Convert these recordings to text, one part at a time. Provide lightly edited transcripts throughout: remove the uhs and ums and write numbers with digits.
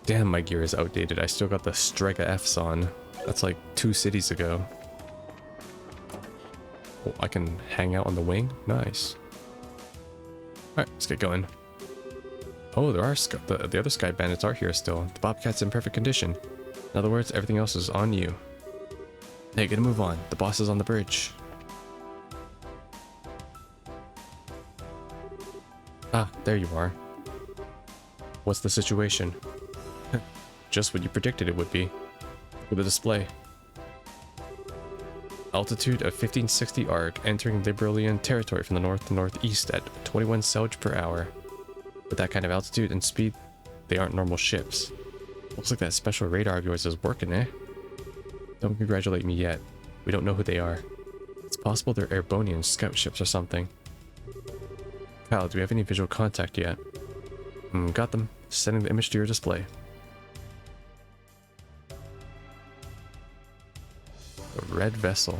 Damn, my gear is outdated. I still got the Strega Fs on. That's like 2 cities ago. Oh, I can hang out on the wing? Nice. Alright, let's get going. Oh, there are the other Sky Bandits are here still. The Bobcat's in perfect condition. In other words, everything else is on you. Hey, gotta move on. The boss is on the bridge. Ah, there you are. What's the situation? Just what you predicted it would be. Look at the display. Altitude of 1560 arc, entering Liberalian territory from the north to northeast at 21 Selge per hour. With that kind of altitude and speed, they aren't normal ships. Looks like that special radar of yours is working, eh? Don't congratulate me yet. We don't know who they are. It's possible they're Airbonian scout ships or something. Kyle, do we have any visual contact yet? Got them. Sending the image to your display. A red vessel.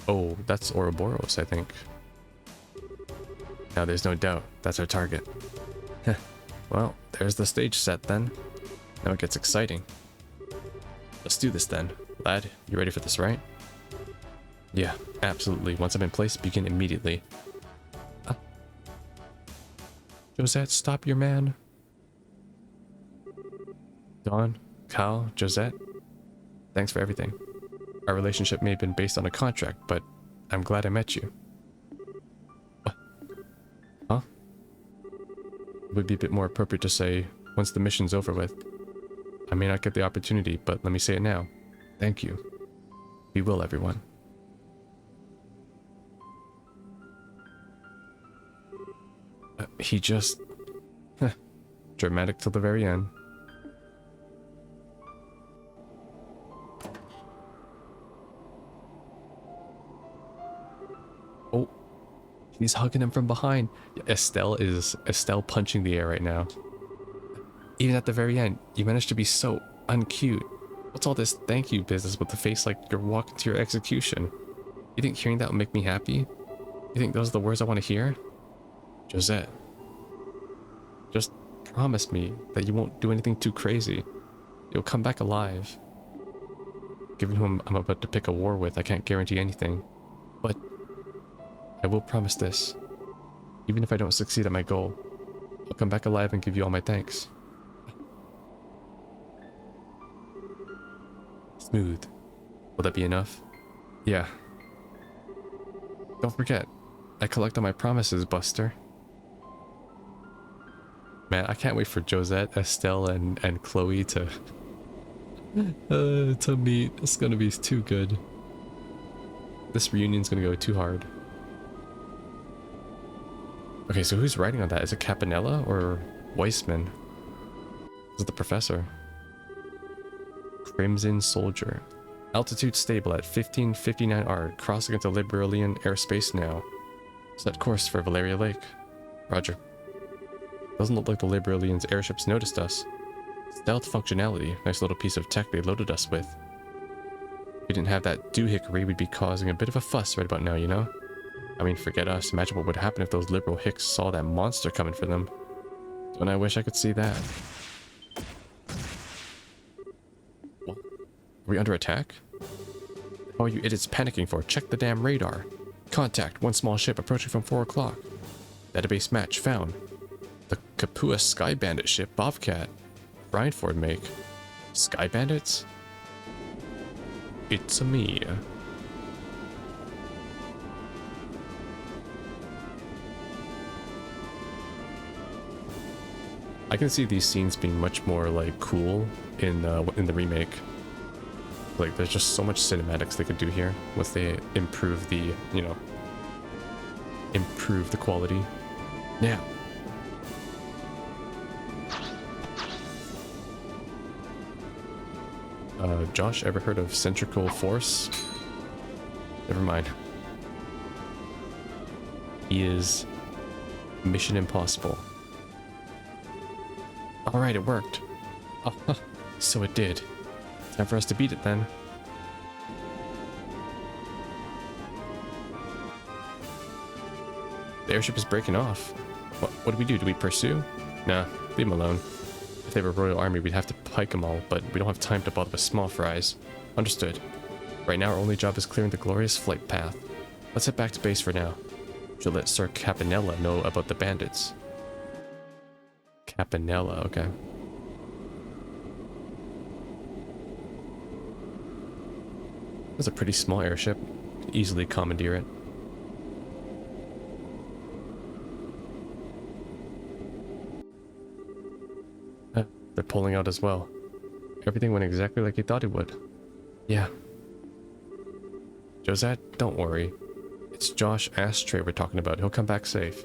Oh, that's Ouroboros, I think. Now there's no doubt, that's our target. Well, there's the stage set then. Now it gets exciting. Let's do this then. Lad, you ready for this, right? Yeah, absolutely. Once I'm in place, begin immediately. Josette, stop your man. Dawn, Kyle, Josette, thanks for everything. Our relationship may have been based on a contract, but I'm glad I met you. What? Huh? It would be a bit more appropriate to say, once the mission's over with. I may not get the opportunity, but let me say it now. Thank you. Be well, everyone. He just... dramatic till the very end. Oh, he's hugging him from behind. Estelle punching the air right now. Even at the very end, you managed to be so uncute. What's all this thank you business with the face like you're walking to your execution? You think hearing that would make me happy? You think those are the words I want to hear? Josette, just promise me that you won't do anything too crazy. You'll come back alive. Given whom I'm about to pick a war with, I can't guarantee anything. But I will promise this. Even if I don't succeed at my goal, I'll come back alive and give you all my thanks. Smooth. Will that be enough? Yeah. Don't forget, I collect on my promises, Buster. Man, I can't wait for Josette, Estelle, and Chloe to meet. It's gonna be too good. This reunion's gonna go too hard. Okay, so who's writing on that? Is it Capanella or Weissman? Is it the professor? Crimson Soldier. Altitude stable at 1559 arc. Crossing into Liberalian airspace now. Set course for Valeria Lake. Roger. Doesn't look like the Liberalians' airships noticed us. Stealth functionality. Nice little piece of tech they loaded us with. If we didn't have that doohickery, we'd be causing a bit of a fuss right about now, you know? I mean, forget us. Imagine what would happen if those liberal hicks saw that monster coming for them. Don't I wish I could see that? What? Are we under attack? What are you idiots panicking for? Check the damn radar. Contact. One small ship approaching from 4 o'clock. Database match found. The Kapua Sky Bandit ship, Bobcat. Brindeford make. Sky Bandits? It's a me. I can see these scenes being much more like cool in the remake. Like there's just so much cinematics they could do here once they improve the, you know, improve the quality. Yeah. Josh, ever heard of centrical force? Never mind. He is Mission Impossible. Alright, it worked. Oh, so it did. Time for us to beat it then. The airship is breaking off. What do we do? Do we pursue? Nah, leave them alone. If they were Royal Army, we'd have to pike them all, but we don't have time to bother with small fries. Understood. Right now, our only job is clearing the glorious flight path. Let's head back to base for now. Should let Sir Capanella know about the bandits. Capanella, okay. That's a pretty small airship. Easily commandeer it. They're pulling out as well. Everything went exactly like you thought it would. Yeah. Josette, don't worry. It's Josh Ashtray we're talking about. He'll come back safe.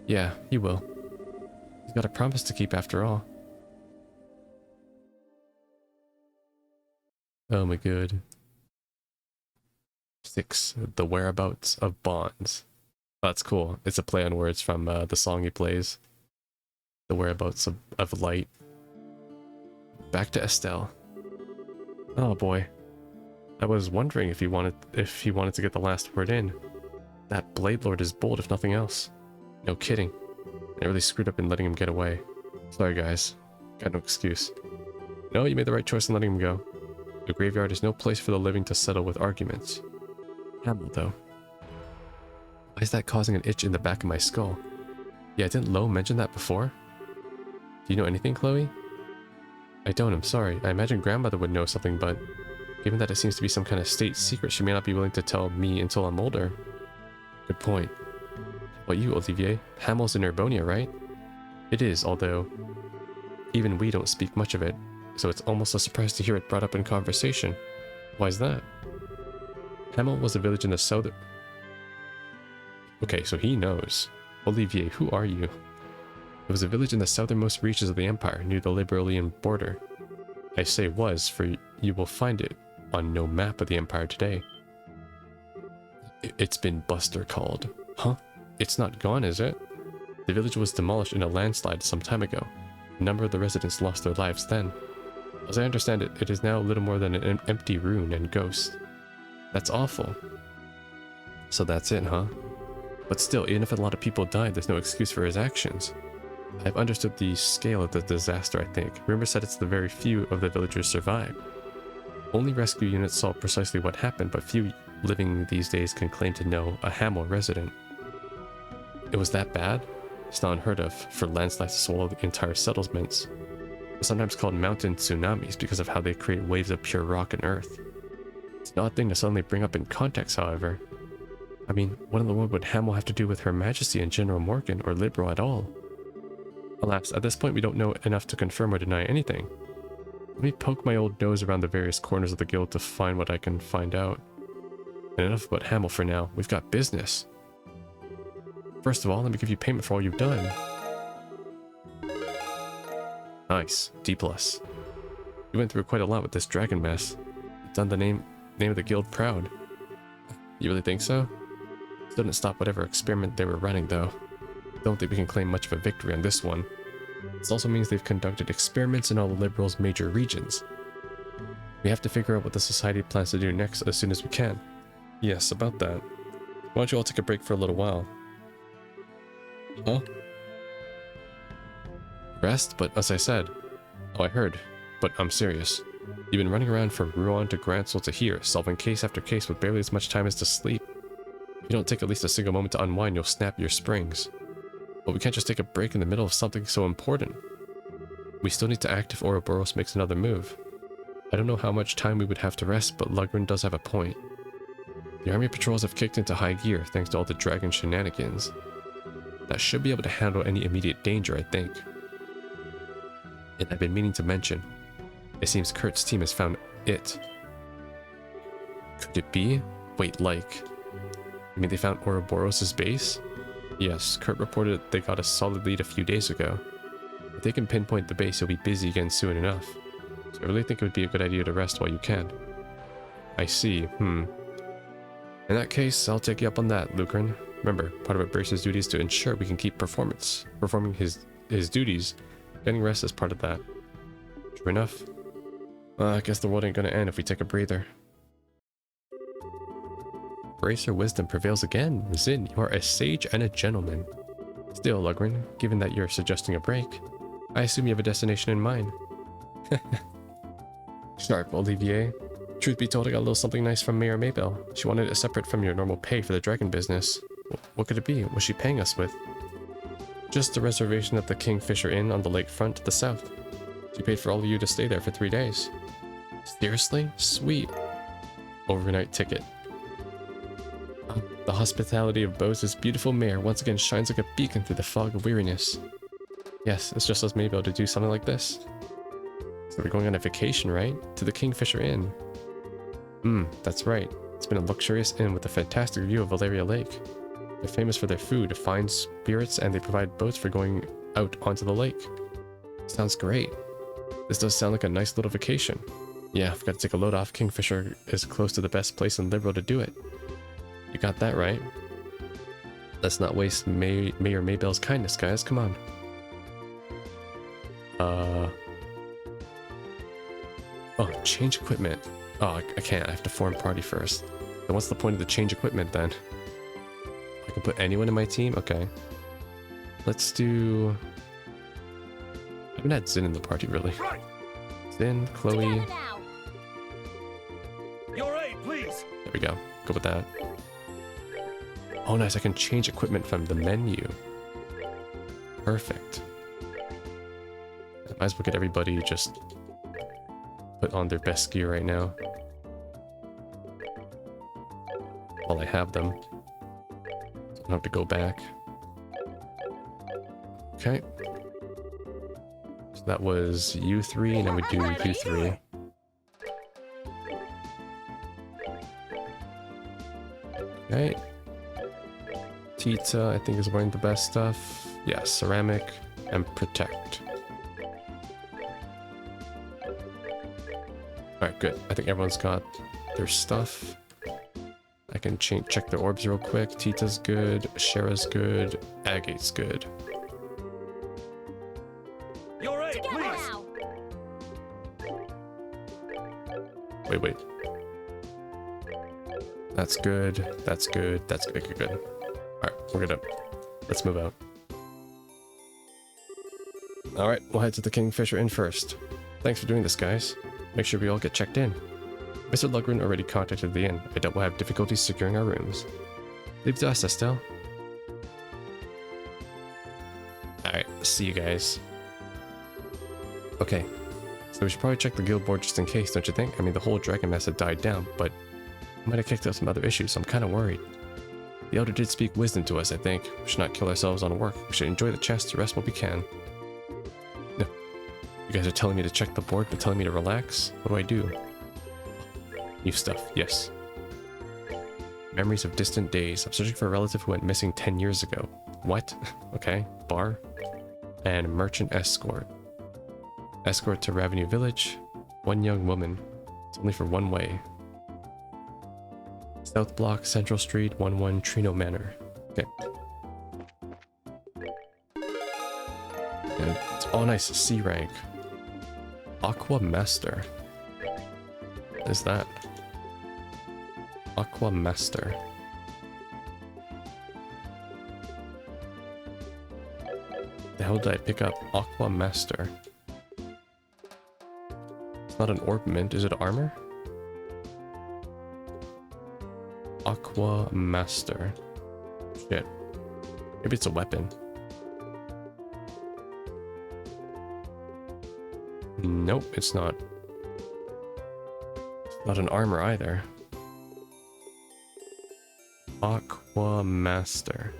Yeah, he will. He's got a promise to keep after all. Oh my god. 6. The Whereabouts of Bonds. Oh, that's cool. It's a play on words from the song he plays. The Whereabouts of Light. Back to Estelle. Oh boy. I was wondering if he wanted to get the last word in. That Blade Lord is bold if nothing else. No kidding. I really screwed up in letting him get away. Sorry guys. Got no excuse. No, you made the right choice in letting him go. The graveyard is no place for the living to settle with arguments. Hamill though. Why is that causing an itch in the back of my skull? Yeah, didn't Lo mention that before? Do you know anything, Chloe? I don't, I'm sorry. I imagine grandmother would know something, but given that it seems to be some kind of state secret, she may not be willing to tell me until I'm older. Good point. Well, you, Olivier, Hamill's in Urbonia, right? It is, although even we don't speak much of it, so it's almost a surprise to hear it brought up in conversation. Why's that? Hamill was a village in the southern... Okay, so he knows. Olivier, who are you? It was a village in the southernmost reaches of the Empire, near the Liberalian border. I say was, for you will find it on no map of the Empire today. It's been Buster called. Huh? It's not gone, is it? The village was demolished in a landslide some time ago. A number of the residents lost their lives then. As I understand it, it is now little more than an empty ruin and ghost. That's awful. So that's it, huh? But still, even if a lot of people died, there's no excuse for his actions. I've understood the scale of the disaster, I think. Rumor said it's the very few of the villagers survived. Only rescue units saw precisely what happened, but few living these days can claim to know a Hamill resident. It was that bad? It's not unheard of for landslides to swallow the entire settlements. They're sometimes called mountain tsunamis because of how they create waves of pure rock and earth. It's an odd thing to suddenly bring up in context, however. I mean, what in the world would Hamill have to do with Her Majesty and General Morgan, or Liberal at all? Alas, at this point we don't know enough to confirm or deny anything. Let me poke my old nose around the various corners of the guild to find what I can find out. And enough about Hamill for now. We've got business. First of all, let me give you payment for all you've done. Nice. D+. You went through quite a lot with this dragon mess. You've done the name of the guild proud. You really think so? Still didn't stop whatever experiment they were running, though. Don't think we can claim much of a victory on this one. This also means they've conducted experiments in all the Liberals' major regions. We have to figure out what the Society plans to do next as soon as we can. Yes, about that. Why don't you all take a break for a little while? Huh? Rest? But as I said... Oh, I heard. But I'm serious. You've been running around from Rouen to Gransel to here, solving case after case with barely as much time as to sleep. If you don't take at least a single moment to unwind, you'll snap your springs. But we can't just take a break in the middle of something so important. We still need to act if Ouroboros makes another move. I don't know how much time we would have to rest, but Lugrin does have a point. The army patrols have kicked into high gear thanks to all the dragon shenanigans. That should be able to handle any immediate danger, I think. And I've been meaning to mention, it seems Kurt's team has found it. Could it be? Wait, like... You mean they found Ouroboros' base? Yes, Kurt reported they got a solid lead a few days ago. If they can pinpoint the base, you'll be busy again soon enough. So I really think it would be a good idea to rest while you can. I see, In that case, I'll take you up on that, Lucrin. Remember, part of a bracer's duty is to ensure we can keep performing his duties. Getting rest is part of that. True enough. I guess the world ain't gonna end if we take a breather. Bracer wisdom prevails again. Zin, you are a sage and a gentleman. Still, Lugrin, given that you're suggesting a break, I assume you have a destination in mind. Sharp, Olivier. Truth be told, I got a little something nice from Mayor Maybelle. She wanted it separate from your normal pay for the dragon business. What could it be? What's she paying us with? Just a reservation at the Kingfisher Inn on the lakefront to the south. She paid for all of you to stay there for 3 days. Seriously? Sweet. Overnight ticket. The hospitality of Bose's beautiful mare once again shines like a beacon through the fog of weariness. Yes, it's just as Maybelle to do something like this. So we're going on a vacation, right? To the Kingfisher Inn. That's right. It's been a luxurious inn with a fantastic view of Valeria Lake. They're famous for their food, fine spirits, and they provide boats for going out onto the lake. Sounds great. This does sound like a nice little vacation. Yeah, I've got to take a load off. Kingfisher is close to the best place in Liberal to do it. You got that right. Let's not waste Mayor Maybelle's kindness, guys. Come on. Oh, change equipment. Oh, I can't. I have to form party first. Then what's the point of the change equipment then? I can put anyone in my team? Okay. Let's do... I haven't had Zin in the party, really. Zin, Chloe... Your aid, please. There we go. Go with that. Oh, nice. I can change equipment from the menu. Perfect. Might as well get everybody just put on their best gear right now. While I have them. So I don't have to go back. Okay. So that was U3, and then we do U3. Okay. Tita, I think, is wearing the best stuff. Yeah, ceramic and protect. Alright, good. I think everyone's got their stuff. I can check their orbs real quick. Tita's good. Shara's good. Agate's good. Your aid, please. Wait. That's good. That's good. That's good. Good. Alright, we're gonna... Let's move out. Alright, we'll head to the Kingfisher Inn first. Thanks for doing this, guys. Make sure we all get checked in. Mr. Lugrin already contacted the inn. I doubt we'll have difficulties securing our rooms. Leave it to us, Estelle. Alright, see you guys. Okay, so we should probably check the guild board just in case, don't you think? I mean, the whole dragon mess had died down, but it might have kicked up some other issues, so I'm kind of worried. The elder did speak wisdom to us, I think. We should not kill ourselves on work. We should enjoy the chance to rest while we can. No. You guys are telling me to check the board, but telling me to relax? What do I do? New stuff, yes. Memories of distant days. I'm searching for a relative who went missing 10 years ago. What? Okay, bar. And merchant escort. Escort to Ravenue Village. One young woman. It's only for one way. South Block, Central Street, 11 Trino Manor. Okay. And it's all nice. C rank. Aqua Master. What is that? Aqua Master. The hell did I pick up? Aqua Master. It's not an ornament. Is it armor? Aqua Master. Shit. Maybe it's a weapon. Nope, it's not. It's not an armor either. Aqua Master.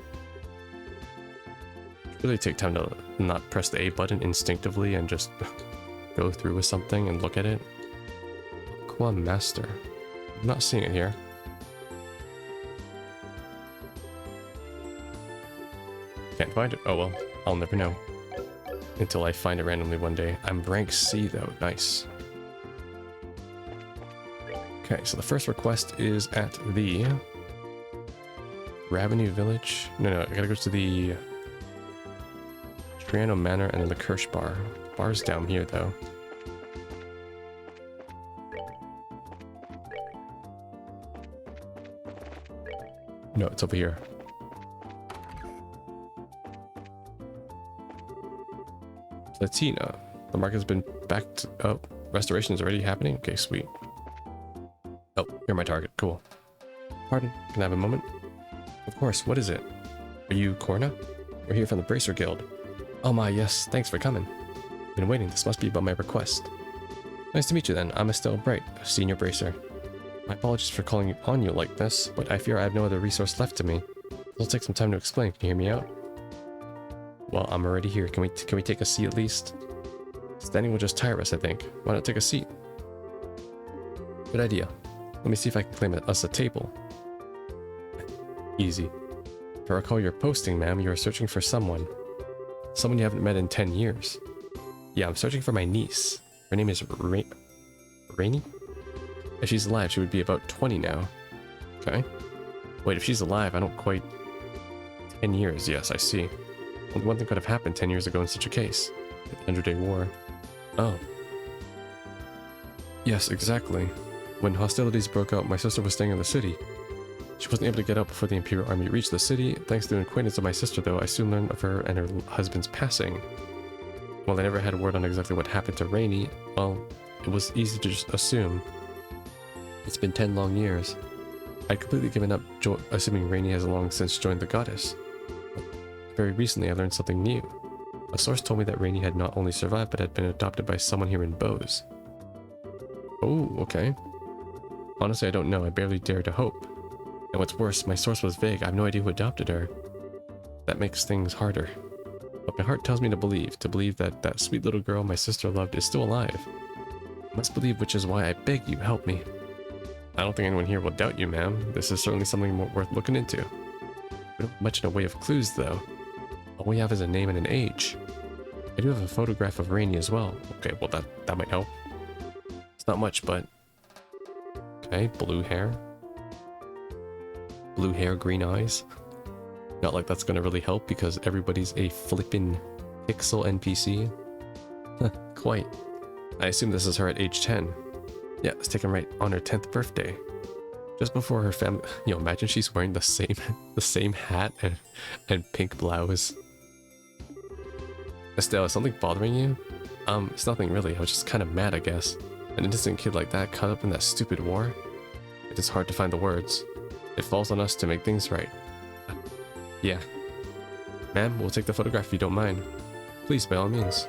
Really take time to not press the A button instinctively and just go through with something and look at it. Aqua Master. I'm not seeing it here. Can't find it. Oh well, I'll never know. Until I find it randomly one day. I'm rank C though, nice. Okay, so the first request is at the Ravenue Village. No, I gotta go to the Triano Manor and then the Kirsch Bar. Bar's down here though. No, it's over here. Latina. The market has been back to... Oh, restoration is already happening? Okay, sweet. Oh, you're my target. Cool. Pardon, can I have a moment? Of course, what is it? Are you Corna? We're here from the Bracer Guild. Oh my, yes, thanks for coming. Been waiting, this must be about my request. Nice to meet you then, I'm Estelle Bright, a senior bracer. My apologies for calling on you like this, but I fear I have no other resource left to me. It'll take some time to explain, can you hear me out? Well, I'm already here, can we take a seat at least? Standing will just tire us, I think. Why not take a seat? Good idea. Let me see if I can claim us a table. Easy. If I recall your posting, ma'am, you are searching for someone. Someone you haven't met in 10 years. Yeah, I'm searching for my niece. Her name is Rainy? If she's alive, she would be about 20 now. Okay. Wait, if she's alive, I don't quite... 10 years, yes, I see. Only one thing could have happened 10 years ago in such a case. The 100-Day War. Oh. Yes, exactly. When hostilities broke out, my sister was staying in the city. She wasn't able to get out before the Imperial Army reached the city. Thanks to an acquaintance of my sister, though, I soon learned of her and her husband's passing. While I never had a word on exactly what happened to Rainy, well, it was easy to just assume. It's been 10 long years. I'd completely given up assuming Rainy has long since joined the goddess. Very recently, I learned something new. A source told me that Rainy had not only survived, but had been adopted by someone here in Bose. Oh, okay. Honestly, I don't know. I barely dare to hope. And what's worse, my source was vague. I have no idea who adopted her. That makes things harder. But my heart tells me to believe that that sweet little girl my sister loved is still alive. I must believe, which is why I beg you, help me. I don't think anyone here will doubt you, ma'am. This is certainly something worth looking into. We don't have much in a way of clues, though. All we have is a name and an age. I do have a photograph of Rainy as well. Okay, well that might help. It's not much, but... Okay, blue hair. Blue hair, green eyes. Not like that's gonna really help because everybody's a flippin' pixel NPC. Quite. I assume this is her at age 10. Yeah, it's taken right on her 10th birthday. Just before her family... You know, imagine she's wearing the same hat and pink blouse. Estelle, is something bothering you? It's nothing really. I was just kind of mad, I guess. An innocent kid like that caught up in that stupid war? It is hard to find the words. It falls on us to make things right. Yeah. Ma'am, we'll take the photograph if you don't mind. Please, by all means.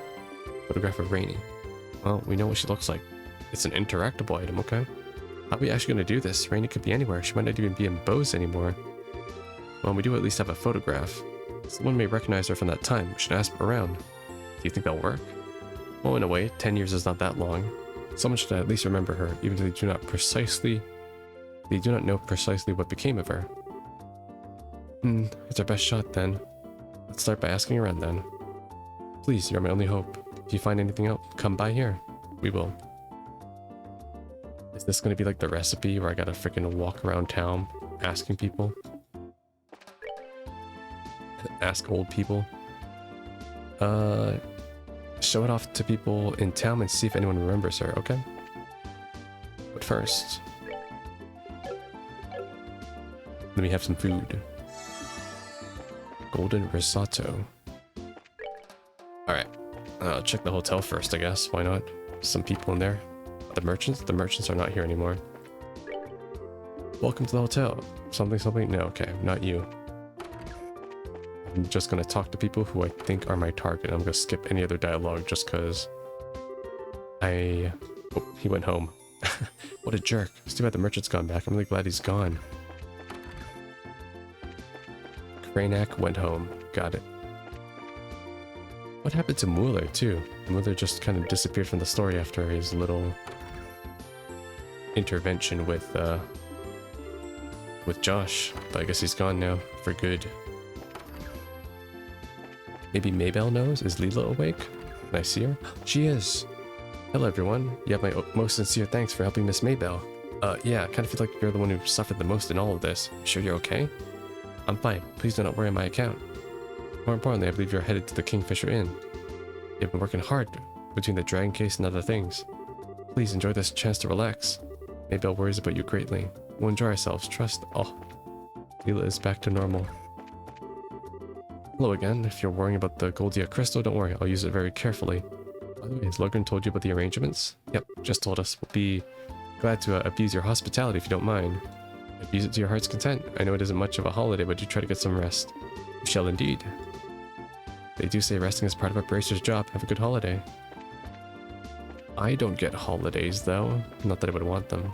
Photograph of Rainy. Well, we know what she looks like. It's an interactable item, okay? How are we actually going to do this? Rainy could be anywhere. She might not even be in Bose anymore. Well, we do at least have a photograph. Someone may recognize her from that time. We should ask around. Do you think that'll work? Well, in a way, 10 years is not that long. Someone should at least remember her, even if they do not know precisely what became of her. It's our best shot then. Let's start by asking around then. Please, you're my only hope. If you find anything else, come by here. We will. Is this gonna be like the recipe where I gotta freaking walk around town asking people? Ask old people? Show it off to people in town and see if anyone remembers her, okay? But first, let me have some food. Golden risotto. Alright, check the hotel first, I guess. Why not? Some people in there. The merchants? The merchants are not here anymore. Welcome to the hotel. Something, something? No, okay, not you. I'm just gonna talk to people who I think are my target. I'm gonna skip any other dialogue just cause Oh, he went home. What a jerk. It's too bad the merchant's gone back. I'm really glad he's gone. Kranak went home. Got it. What happened to Mueller, too? Mueller just kind of disappeared from the story after his little intervention with Josh. But I guess he's gone now, for good. Maybe Maybelle knows? Is Leela awake? Can I see her? She is! Hello, everyone. You have my most sincere thanks for helping Miss Maybelle. Yeah, I kind of feel like you're the one who suffered the most in all of this. Sure you're okay? I'm fine. Please do not worry on my account. More importantly, I believe you're headed to the Kingfisher Inn. You've been working hard between the dragon case and other things. Please enjoy this chance to relax. Maybelle worries about you greatly. We'll enjoy ourselves. Trust. Oh. Leela is back to normal. Hello again. If you're worrying about the Goldia crystal, don't worry. I'll use it very carefully. By the way, has Logan told you about the arrangements? Yep, just told us. We'll be glad to abuse your hospitality if you don't mind. Abuse it to your heart's content. I know it isn't much of a holiday, but do try to get some rest. You shall indeed. They do say resting is part of a bracer's job. Have a good holiday. I don't get holidays, though. Not that I would want them.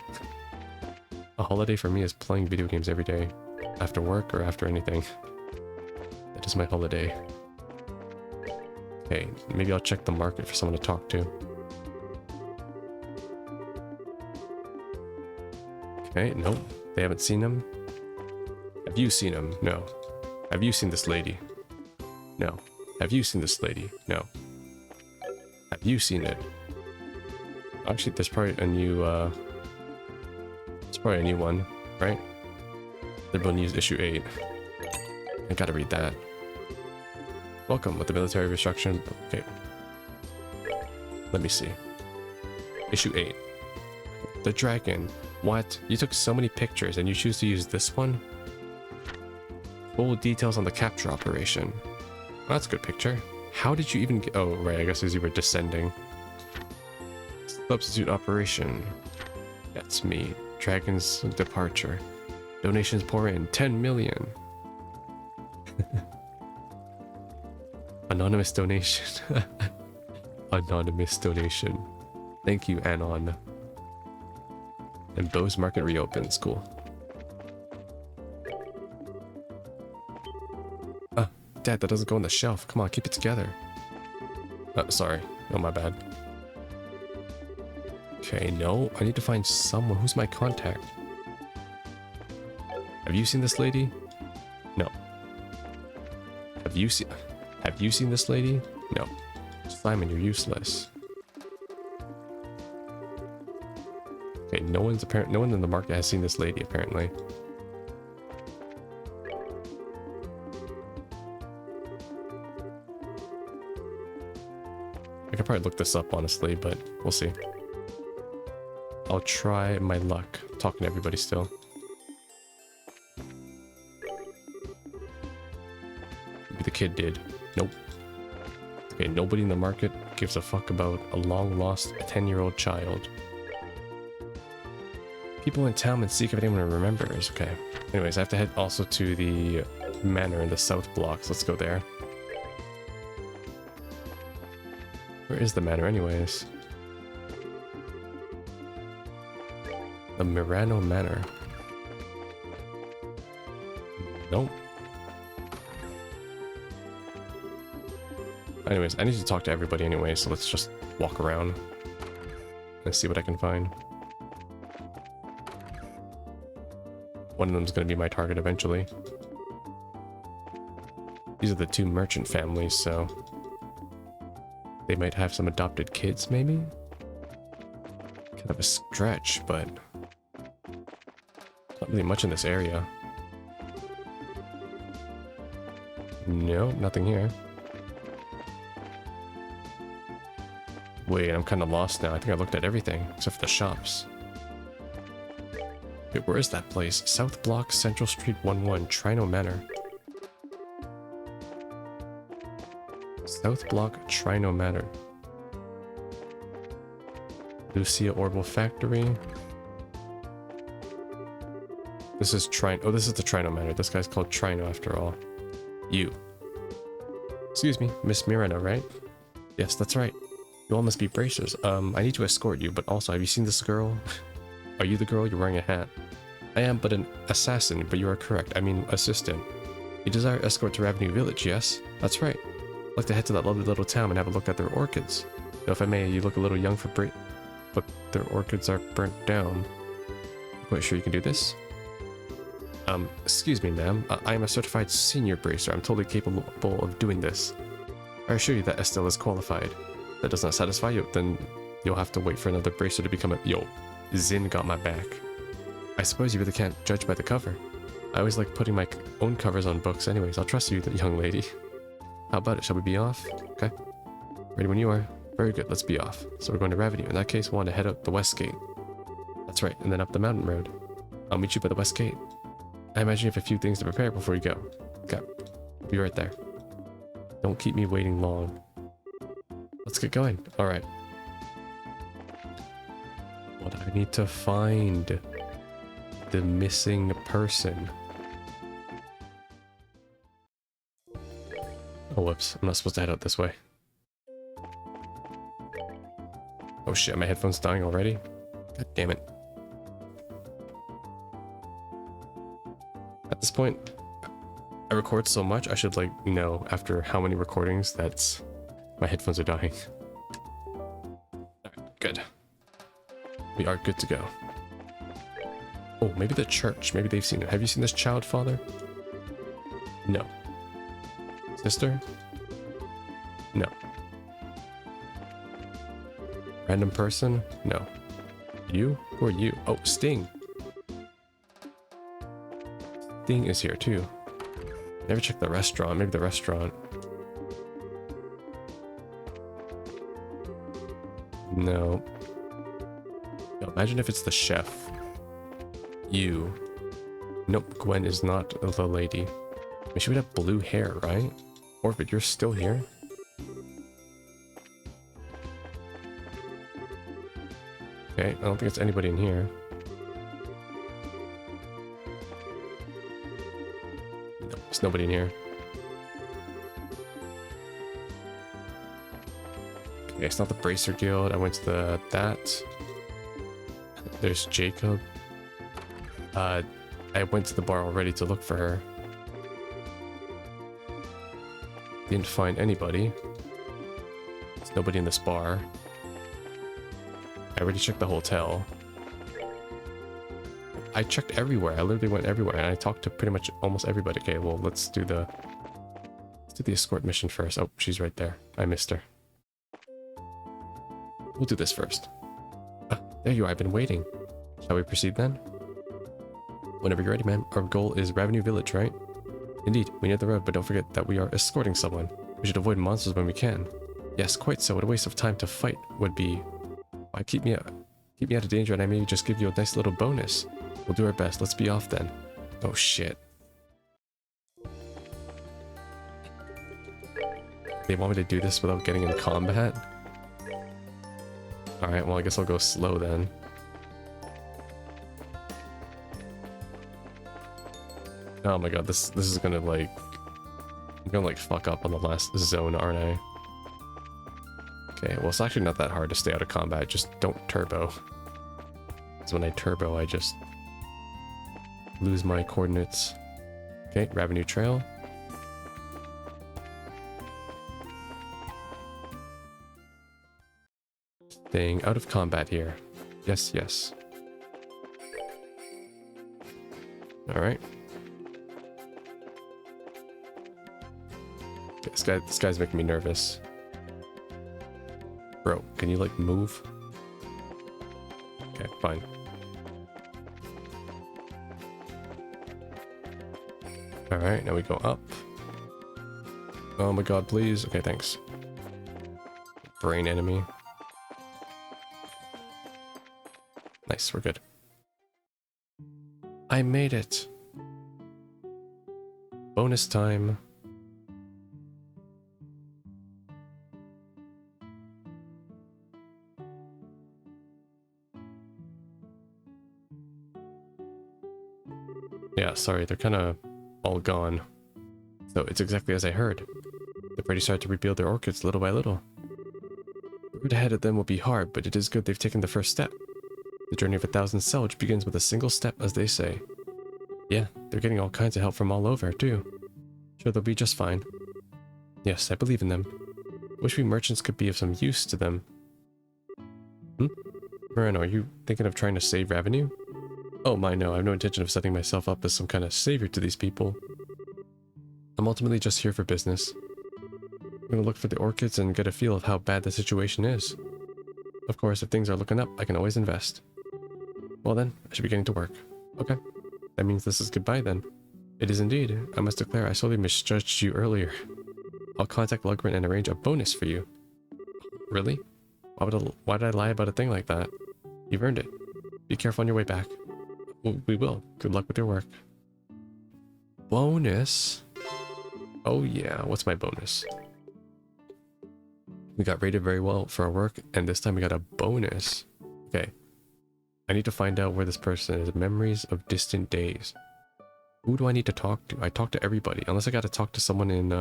A holiday for me is playing video games every day. After work or after anything. That is my holiday. Okay, maybe I'll check the market for someone to talk to. Okay, nope. They haven't seen him. Have you seen him? No. Have you seen this lady? No. Have you seen this lady? No. Have you seen it? Actually, there's probably a new, it's probably a new one, right? They're going to use issue 8. I gotta read that. Welcome with the military restriction. Okay. Let me see. Issue 8. The dragon. What? You took so many pictures and you choose to use this one? Full details on the capture operation. Well, that's a good picture. How did you even get... Oh, right, I guess as you were descending. Substitute operation. That's me. Dragon's departure. Donations pour in. 10 million. Anonymous donation. Anonymous donation. Thank you, Anon. And Bose Market reopens. Cool. Dad, that doesn't go on the shelf. Come on, keep it together. Sorry. Oh, my bad. Okay, no. I need to find someone. Who's my contact? Have you seen this lady? No. Have you seen this lady? No. Simon, you're useless. Okay, no one in the market has seen this lady, apparently. I could probably look this up, honestly, but we'll see. I'll try my luck talking to everybody still. Maybe the kid did. Nope. Okay, nobody in the market gives a fuck about a long-lost 10-year-old child. People in town and seek if anyone remembers. Okay. Anyways, I have to head also to the manor in the south blocks. Let's go there. Where is the manor anyways? The Mirano Manor. Nope. Anyways, I need to talk to everybody anyway, so let's just walk around and see what I can find. One of them is going to be my target eventually. These are the two merchant families, so they might have some adopted kids, maybe? Kind of a stretch, but not really much in this area. No, nothing here. Wait, I'm kind of lost now. I think I looked at everything, except for the shops. Wait, where is that place? South Block, Central Street 11, Trino Manor. South Block, Trino Manor. Lucia Orbital Factory. This is Trino. Oh, this is the Trino Manor. This guy's called Trino after all. You. Excuse me, Miss Miranda, right? Yes, that's right. You all must be bracers. I need to escort you, but also, have you seen this girl? Are you the girl? You're wearing a hat. I am but an assassin, but you are correct. I mean, assistant. You desire escort to Revenue Village, yes? That's right. I'd like to head to that lovely little town and have a look at their orchids. Though if I may, you look a little young for but their orchids are burnt down. Quite sure you can do this? Excuse me, ma'am. I am a certified senior bracer. I'm totally capable of doing this. I assure you that Estelle is qualified. If that does not satisfy you, then you'll have to wait for another bracer to become a... Yo, Zin got my back. I suppose you really can't judge by the cover. I always like putting my own covers on books anyways. I'll trust you, young lady. How about it? Shall we be off? Okay. Ready when you are. Very good, let's be off. So we're going to Revenue. In that case, we'll want to head up the west gate. That's right, and then up the mountain road. I'll meet you by the west gate. I imagine you have a few things to prepare before you go. Okay. Be right there. Don't keep me waiting long. Let's get going. Alright. What do I need to find? The missing person. Oh, whoops. I'm not supposed to head out this way. Oh shit, my headphone's dying already? God damn it. At this point, I record so much, I should like know after how many recordings that my headphones are dying. Alright, good. We are good to go. Oh, maybe the church. Maybe they've seen it. Have you seen this child, father? No. Sister? No. Random person? No. You? Who are you? Oh, Sting. Sting is here too. Never checked the restaurant. Maybe the restaurant. No. Yo, imagine if it's the chef. You. Nope, Gwen is not the lady. I mean, she would have blue hair, right? Orbit, you're still here? Okay, I don't think it's anybody in here. No, there's nobody in here. Okay, it's not the Bracer Guild. I went to that. There's Jacob. I went to the bar already to look for her. Didn't find anybody. There's nobody in this bar. I already checked the hotel. I checked everywhere. I literally went everywhere and I talked to pretty much almost everybody. Okay, well, let's do the escort mission first. Oh, she's right there. I missed her. We'll do this first. There you are. I've been waiting. Shall we proceed then? Whenever you're ready, ma'am. Our goal is Revenue Village, right? Indeed, we near the road, but don't forget that we are escorting someone. We should avoid monsters when we can. Yes, quite so. What a waste of time to fight would be. Why keep me out of danger, and I may just give you a nice little bonus. We'll do our best. Let's be off then. Oh shit. They want me to do this without getting in combat? Alright, well I guess I'll go slow then. Oh my god, this is gonna like... I'm gonna like fuck up on the last zone, aren't I? Okay, well it's actually not that hard to stay out of combat, just don't turbo. Because when I turbo, I just lose my coordinates. Okay, Revenue Trail. Staying out of combat here. Yes, yes. Alright. This guy's making me nervous. Bro, can you like move? Okay, fine. Alright, now we go up. Oh my god, please. Okay, thanks. Brain enemy. Nice, we're good. I made it. Bonus time. Yeah, sorry, they're kind of all gone. So it's exactly as I heard. They've already started to rebuild their orchids little by little. The road ahead of them will be hard, but it is good they've taken the first step. The journey of 1,000 selj begins with a single step, as they say. Yeah, they're getting all kinds of help from all over, too. Sure, they'll be just fine. Yes, I believe in them. Wish we merchants could be of some use to them. Moreno, are you thinking of trying to save revenue? Oh my, no, I have no intention of setting myself up as some kind of savior to these people. I'm ultimately just here for business. I'm gonna look for the orchids and get a feel of how bad the situation is. Of course, if things are looking up, I can always invest. Well then, I should be getting to work. Okay. That means this is goodbye then. It is indeed. I must declare I sorely misjudged you earlier. I'll contact Lugren and arrange a bonus for you. Really? Why did I lie about a thing like that? You've earned it. Be careful on your way back. We will. Good luck with your work. Bonus? Oh yeah, what's my bonus? We got rated very well for our work, and this time we got a bonus. Okay. I need to find out where this person is. Memories of distant days. Who do I need to talk to? I talk to everybody. Unless I gotta talk to someone in,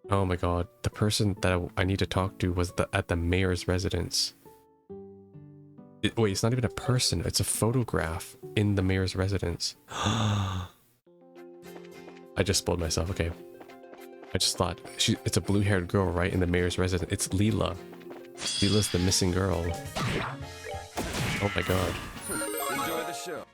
Oh my god. The person that I need to talk to was at the mayor's residence. Wait, it's not even a person. It's a photograph in the mayor's residence. I just spoiled myself. Okay. I just thought, it's a blue-haired girl, right? In the mayor's residence. It's Leela. Leela's the missing girl. Oh my god. Enjoy the show.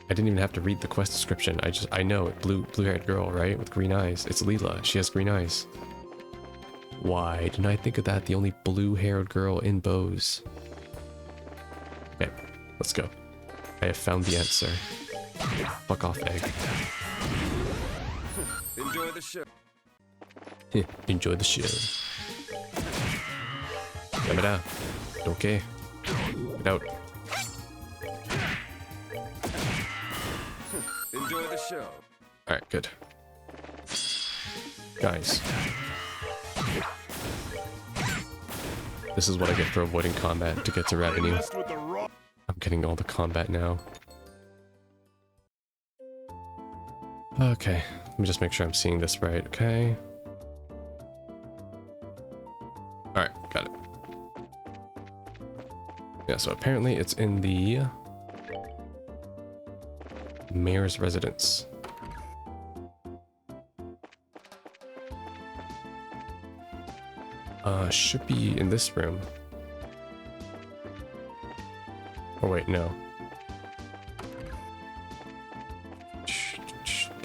I didn't even have to read the quest description. I know it. Blue-haired girl, right? With green eyes. It's Leela. She has green eyes. Why didn't I think of that? The only blue-haired girl in Bose. Okay, let's go. I have found the answer. Fuck off, egg. Enjoy the show. Enjoy the show. Yamada. Okay. Get out. Enjoy the show. Alright, good. Guys. This is what I get for avoiding combat to get to revenue. I'm getting all the combat now. Okay, let me just make sure I'm seeing this right, okay? Alright, got it. Yeah, so apparently it's in the mayor's residence. Should be in this room. Oh wait, no.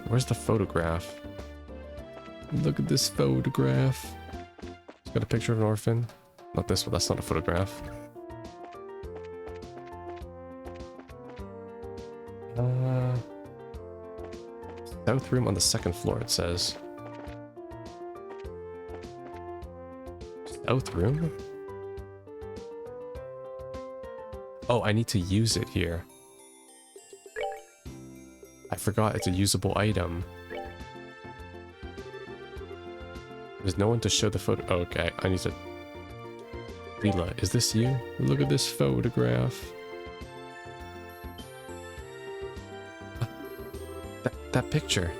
Where's the photograph? Look at this photograph. It's got a picture of an orphan. Not this one, that's not a photograph. South room on the second floor, it says. South room? Oh, I need to use it here. I forgot it's a usable item. There's no one to show the photo. Oh, okay, I need to... Leela, is this you? Look at this photograph. That picture.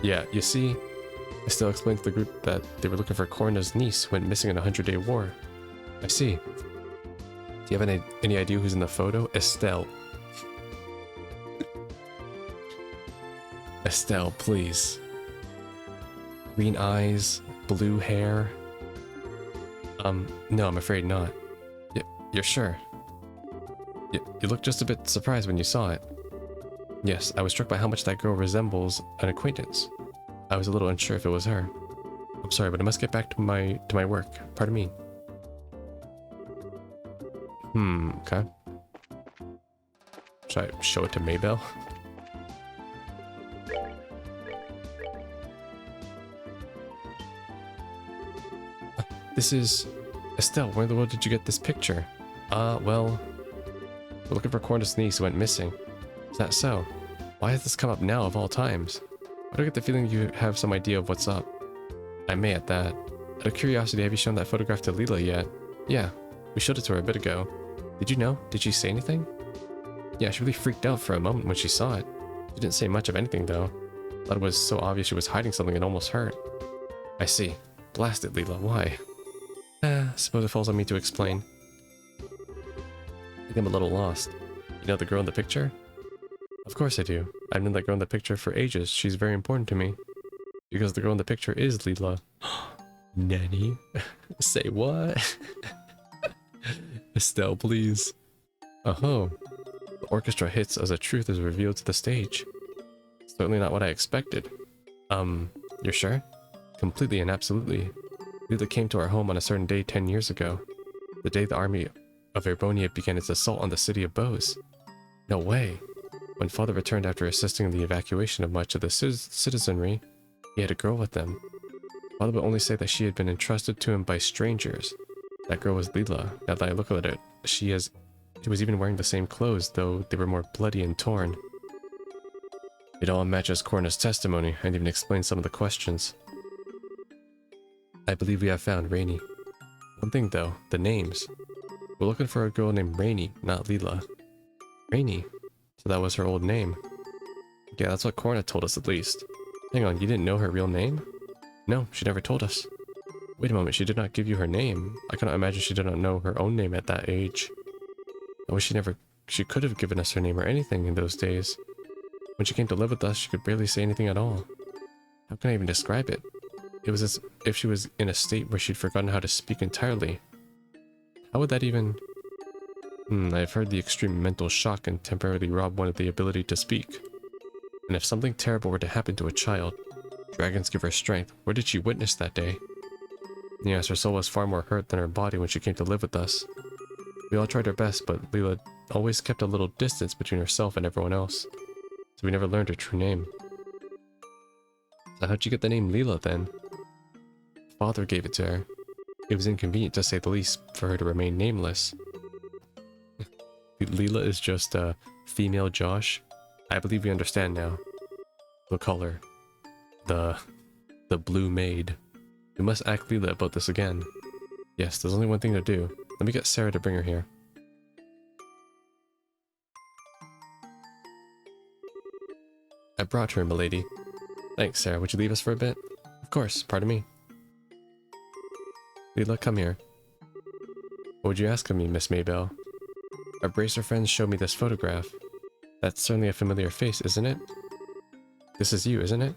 Yeah, you see, I still explained to the group that they were looking for Corna's niece who went missing in a 100-day war. I see. Do you have any idea who's in the photo? Estelle. Estelle, please. Green eyes, blue hair. No, I'm afraid not. You're sure? You look just a bit surprised when you saw it. Yes, I was struck by how much that girl resembles an acquaintance. I was a little unsure if it was her. I'm sorry, but I must get back to my work. Pardon me. Okay. Should I show it to Maybelle? This is... Estelle, where in the world did you get this picture? Well... We're looking for Corna's niece who went missing. Is that so? Why has this come up now of all times? I don't get the feeling you have some idea of what's up. I may at that. Out of curiosity, have you shown that photograph to Leela yet? Yeah, we showed it to her a bit ago. Did you know? Did she say anything? Yeah, she really freaked out for a moment when she saw it. She didn't say much of anything though. Thought it was so obvious she was hiding something it almost hurt. I see. Blast it, Leela, why? Suppose it falls on me to explain. I think I'm a little lost. You know the girl in the picture? Of course I do. I've known that girl in the picture for ages. She's very important to me. Because the girl in the picture is Leela. Nanny? Say what? Estelle, please. Oh-ho. The orchestra hits as the truth is revealed to the stage. Certainly not what I expected. You're sure? Completely and absolutely. Leela came to our home on a certain day 10 years ago. The day the army of Erbonia began its assault on the city of Bose. No way. When father returned after assisting in the evacuation of much of the citizenry, he had a girl with them. Father would only say that she had been entrusted to him by strangers. That girl was Leela. Now that I look at it, she was even wearing the same clothes, though they were more bloody and torn. It all matches Corna's testimony, and even explains some of the questions. I believe we have found Rainy. One thing though, the names. We're looking for a girl named Rainy, not Leela. Rainy? So that was her old name. Yeah, that's what Corna told us at least. Hang on, you didn't know her real name? No, she never told us. Wait a moment, she did not give you her name. I cannot imagine she did not know her own name at that age. I wish she could have given us her name or anything in those days. When she came to live with us, she could barely say anything at all. How can I even describe it? It was as if she was in a state where she'd forgotten how to speak entirely. How would that even... I've heard the extreme mental shock can temporarily rob one of the ability to speak. And if something terrible were to happen to a child, dragons give her strength. Where did she witness that day? Yes, her soul was far more hurt than her body when she came to live with us. We all tried our best, but Leela always kept a little distance between herself and everyone else. So we never learned her true name. So how'd you get the name Leela then? Father gave it to her. It was inconvenient to say the least for her to remain nameless. Leela is just a female Josh. I believe we understand now. We'll call her the Blue Maid. We must ask Leela about this again. Yes, there's only one thing to do. Let me get Sarah to bring her here. I brought her, milady. Thanks, Sarah. Would you leave us for a bit? Of course, pardon me. Leela, come here. What would you ask of me, Miss Maybelle? Our bracer friends showed me this photograph. That's certainly a familiar face, isn't it? This is you, isn't it?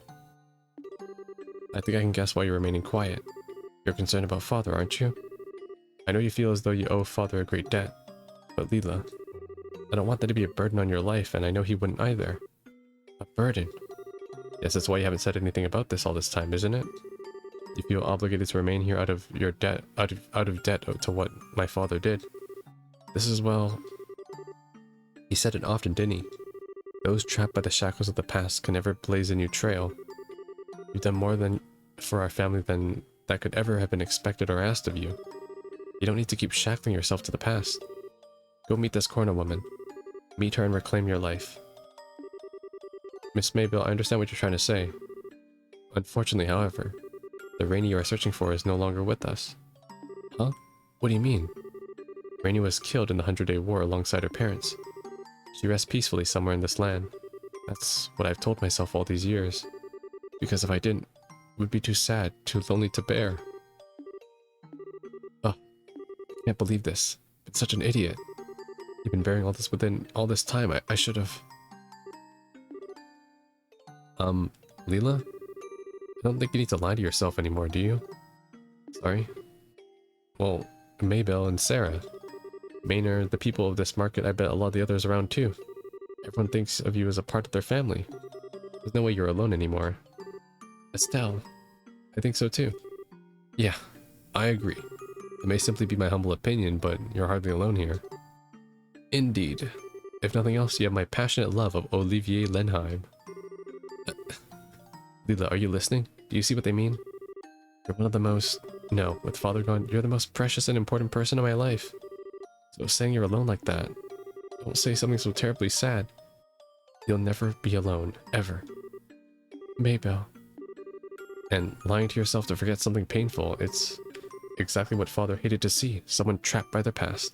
I think I can guess why you're remaining quiet. You're concerned about Father, aren't you? I know you feel as though you owe Father a great debt. But Leela, I don't want that to be a burden on your life, and I know he wouldn't either. A burden? Yes, that's why you haven't said anything about this all this time, isn't it? You feel obligated to remain here out of your debt, out of debt to what my father did. This is, well... He said it often, didn't he? Those trapped by the shackles of the past can never blaze a new trail. You've done more than for our family than that could ever have been expected or asked of you. You don't need to keep shackling yourself to the past. Go meet this corner woman. Meet her and reclaim your life. Miss Maybelle, I understand what you're trying to say. Unfortunately, however, the Rainy you are searching for is no longer with us. Huh? What do you mean? Rainy was killed in the 100-Day War alongside her parents. She rests peacefully somewhere in this land. That's what I've told myself all these years. Because if I didn't, it would be too sad, too lonely to bear. Oh, I can't believe this. I'm such an idiot. You've been bearing all this within all this time. I should have... Leela? I don't think you need to lie to yourself anymore, do you? Sorry? Well, Maybelle and Sarah. Maynard, the people of this market, I bet a lot of the others around too. Everyone thinks of you as a part of their family. There's no way you're alone anymore. Estelle, I think so too. Yeah, I agree. It may simply be my humble opinion, but you're hardly alone here. Indeed. If nothing else, you have my passionate love of Olivier Lenheim. Leela, are you listening? Do you see what they mean? You're one of the most... No, with Father gone, you're the most precious and important person in my life. So saying you're alone like that, don't say something so terribly sad. You'll never be alone, ever. Maybelle. And lying to yourself to forget something painful, it's exactly what Father hated to see, someone trapped by their past.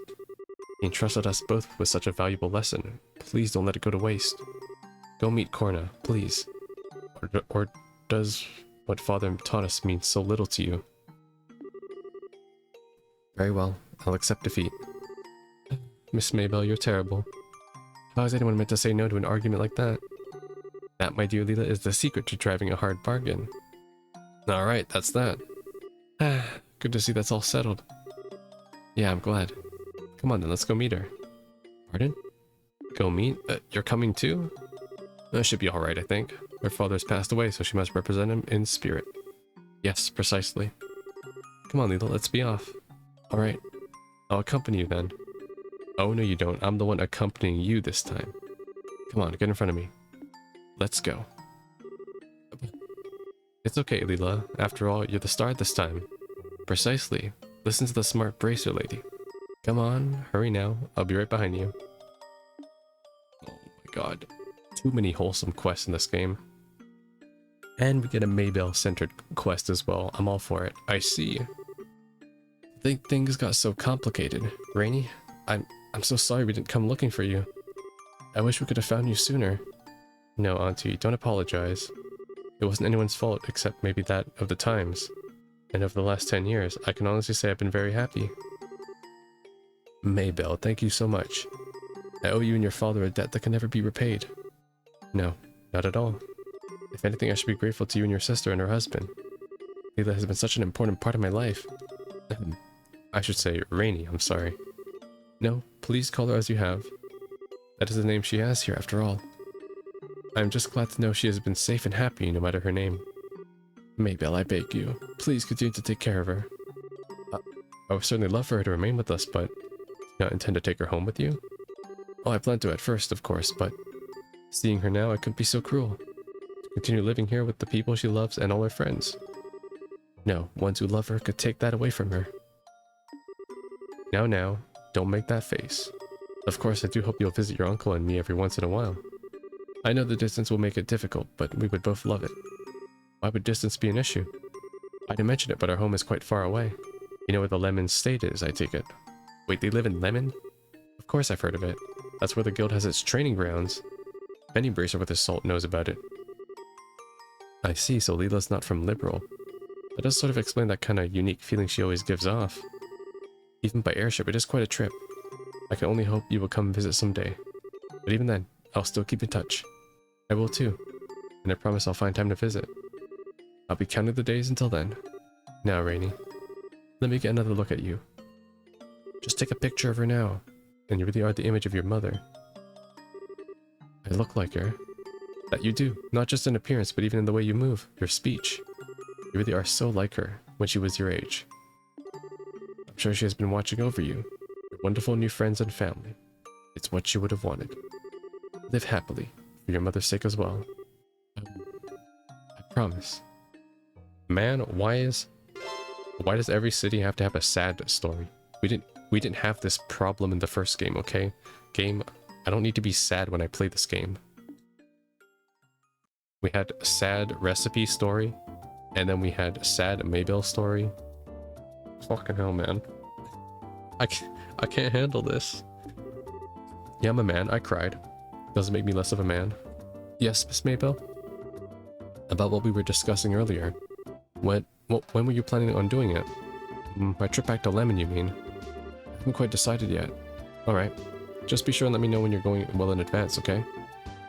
He entrusted us both with such a valuable lesson. Please don't let it go to waste. Go meet Corna, please. Or does what Father taught us mean so little to you? Very well, I'll accept defeat. Miss Maybelle, you're terrible. How is anyone meant to say no to an argument like that? That, my dear Leela, is the secret to driving a hard bargain. Alright, that's that. Good to see that's all settled. Yeah, I'm glad. Come on then, let's go meet her. Pardon? Go meet? You're coming too? That should be alright, I think. Her father's passed away, so she must represent him in spirit. Yes, precisely. Come on, Leela, let's be off. Alright. I'll accompany you then. Oh, no you don't. I'm the one accompanying you this time. Come on, get in front of me. Let's go. It's okay, Leela. After all, you're the star this time. Precisely. Listen to the smart bracer lady. Come on, hurry now. I'll be right behind you. Oh my god. Too many wholesome quests in this game. And we get a Maybelle-centered quest as well. I'm all for it. I see. Things got so complicated. Rainy, I'm so sorry we didn't come looking for you. I wish we could have found you sooner. No, Auntie, don't apologize. It wasn't anyone's fault except maybe that of the times. And over the last 10 years, I can honestly say I've been very happy. Maybelle, thank you so much. I owe you and your father a debt that can never be repaid. No, not at all. If anything, I should be grateful to you and your sister and her husband. Leela has been such an important part of my life. I should say Rainy, I'm sorry. No, please call her as you have. That is the name she has here, after all. I am just glad to know she has been safe and happy, no matter her name. Maybelle, I beg you, please continue to take care of her. I would certainly love for her to remain with us, but do not intend to take her home with you? Oh, I planned to at first, of course, but seeing her now, I couldn't be so cruel. To continue living here with the people she loves and all her friends. No, ones who love her could take that away from her. Now, don't make that face. Of course, I do hope you'll visit your uncle and me every once in a while. I know the distance will make it difficult, but we would both love it. Why would distance be an issue? I didn't mention it, but our home is quite far away. You know where the Lemon State is, I take it. Wait, they live in Lemon? Of course I've heard of it. That's where the guild has its training grounds. Any bracer with his salt knows about it. I see, so Leela's not from Liberal. That does sort of explain that kind of unique feeling she always gives off. Even by airship, it is quite a trip. I can only hope you will come visit someday. But even then, I'll still keep in touch. I will too. And I promise I'll find time to visit. I'll be counting the days until then. Now, Rainy, let me get another look at you. Just take a picture of her now, and you really are the image of your mother. I look like her. That you do, not just in appearance, but even in the way you move, your speech. You really are so like her when she was your age. I'm sure she has been watching over you, your wonderful new friends and family. It's what she would have wanted. Live happily, for your mother's sake as well. I promise. Man, why does every city have to have a sad story? We didn't have this problem in the first game, okay? Game, I don't need to be sad when I play this game. We had a sad recipe story, and then we had a sad Maybelle story. Fucking hell, man. I can't handle this. Yeah, I'm a man. I cried. Doesn't make me less of a man. Yes, Miss Maybelle? About what we were discussing earlier. When were you planning on doing it? My trip back to Lemon, you mean? I haven't quite decided yet. Alright. Just be sure and let me know when you're going well in advance, okay?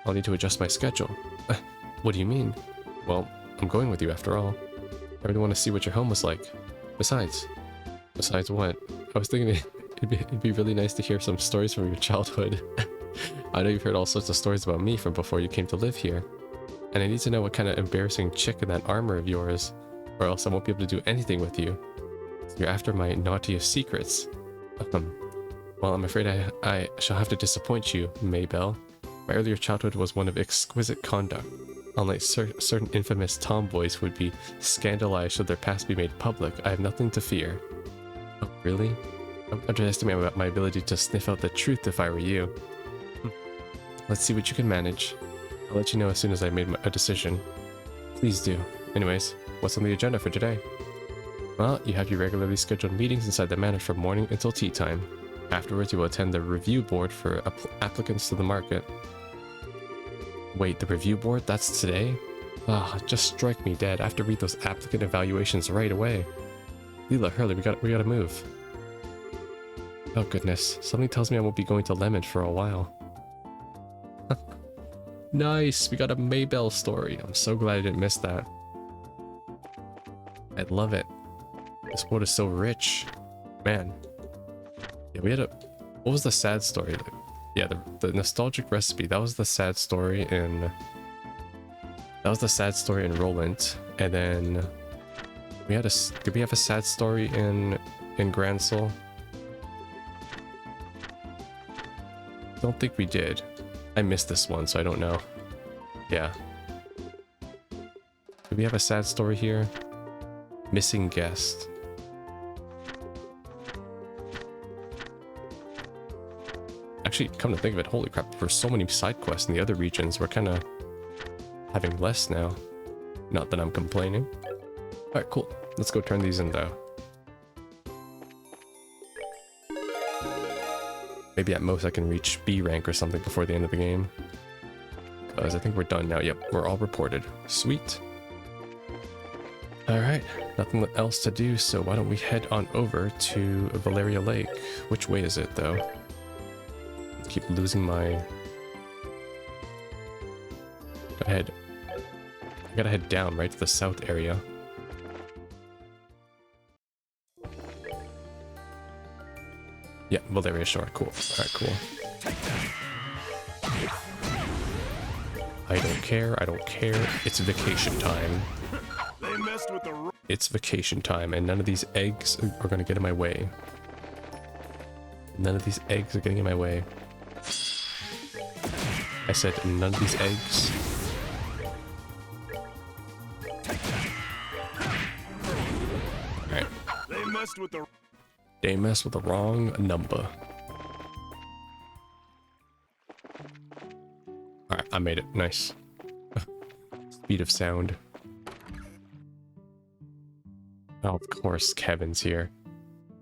I'll need to adjust my schedule. What do you mean? Well, I'm going with you after all. I really want to see what your home was like. Besides what? I was thinking it'd be really nice to hear some stories from your childhood. I know you've heard all sorts of stories about me from before you came to live here. And I need to know what kind of embarrassing chick in that armor of yours, or else I won't be able to do anything with you. You're after my naughtiest secrets. Well, I'm afraid I shall have to disappoint you, Maybelle. My earlier childhood was one of exquisite conduct. Unlike certain infamous tomboys who would be scandalized should their past be made public, I have nothing to fear. Oh, really? I would underestimate my ability to sniff out the truth if I were you. Let's see what you can manage. I'll let you know as soon as I made a decision. Please do. Anyways, what's on the agenda for today? Well, you have your regularly scheduled meetings inside the manor from morning until tea time. Afterwards, you will attend the review board for applicants to the market. Wait, the review board? That's today? Just strike me dead. I have to read those applicant evaluations right away. Leela, Hurley, we gotta move. Oh goodness, something tells me I won't be going to Lemon for a while. Nice, we got a Maybelle story. I'm so glad I didn't miss that. I love it. This world is so rich. Man. Yeah, we had what was the sad story? Yeah, the nostalgic recipe, that was the sad story in Roland. And then did we have a sad story in Grand Soul? Don't think we did. I missed this one, so I don't know. Yeah. Do we have a sad story here? Missing guest. Actually, come to think of it, holy crap, for so many side quests in the other regions, we're kind of having less now. Not that I'm complaining. Alright, cool. Let's go turn these in though. Maybe at most I can reach B rank or something before the end of the game. Because I think we're done now. Yep, we're all reported. Sweet. Alright, nothing else to do, so why don't we head on over to Valeria Lake. Which way is it though? Keep losing my... I gotta head down, right, to the south area. Yeah, Valeria Shore, cool. Alright, cool. I don't care, I don't care. It's vacation time. They messed with the... It's vacation time, and none of these eggs are gonna get in my way. None of these eggs are getting in my way. I said none of these eggs. Alright. They messed with the... They messed with the wrong number. Alright, I made it. Nice. Speed of sound. Oh, of course, Kevin's here.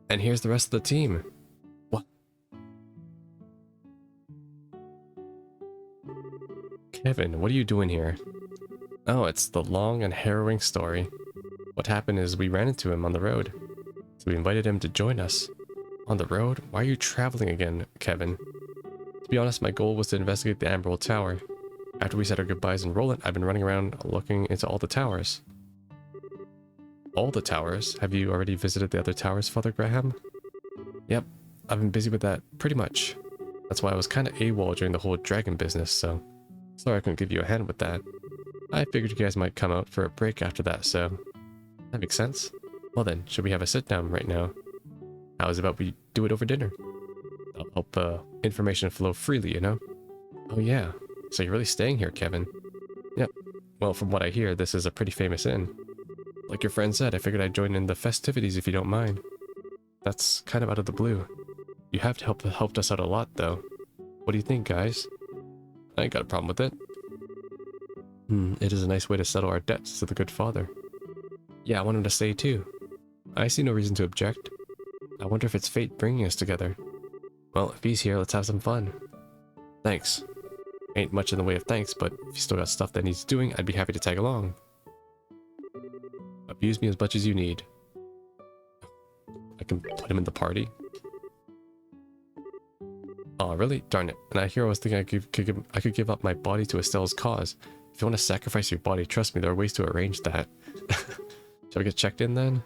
And here's the rest of the team. What? Kevin, what are you doing here? Oh, it's the long and harrowing story. What happened is we ran into him on the road. So we invited him to join us. On the road? Why are you traveling again, Kevin? To be honest, my goal was to investigate the Emerald Tower. After we said our goodbyes in Roland, I've been running around looking into all the towers. All the towers? Have you already visited the other towers, Father Graham? Yep, I've been busy with that, pretty much. That's why I was kinda AWOL during the whole dragon business, so... Sorry I couldn't give you a hand with that. I figured you guys might come out for a break after that, so... That makes sense. Well then, should we have a sit-down right now? How's about we do it over dinner? That'll help information flow freely, you know? Oh yeah, so you're really staying here, Kevin? Yep. Well, from what I hear, this is a pretty famous inn. Like your friend said, I figured I'd join in the festivities if you don't mind. That's kind of out of the blue. You have helped us out a lot, though. What do you think, guys? I ain't got a problem with it. It is a nice way to settle our debts to the good father. Yeah, I want him to stay too. I see no reason to object. I wonder if it's fate bringing us together. Well, if he's here, let's have some fun. Thanks. Ain't much in the way of thanks, but if you still got stuff that needs doing, I'd be happy to tag along. Abuse me as much as you need. I can put him in the party. Oh, really? Darn it. And I hear I was thinking I could give up my body to Estelle's cause. If you want to sacrifice your body, trust me, there are ways to arrange that. Shall we get checked in then?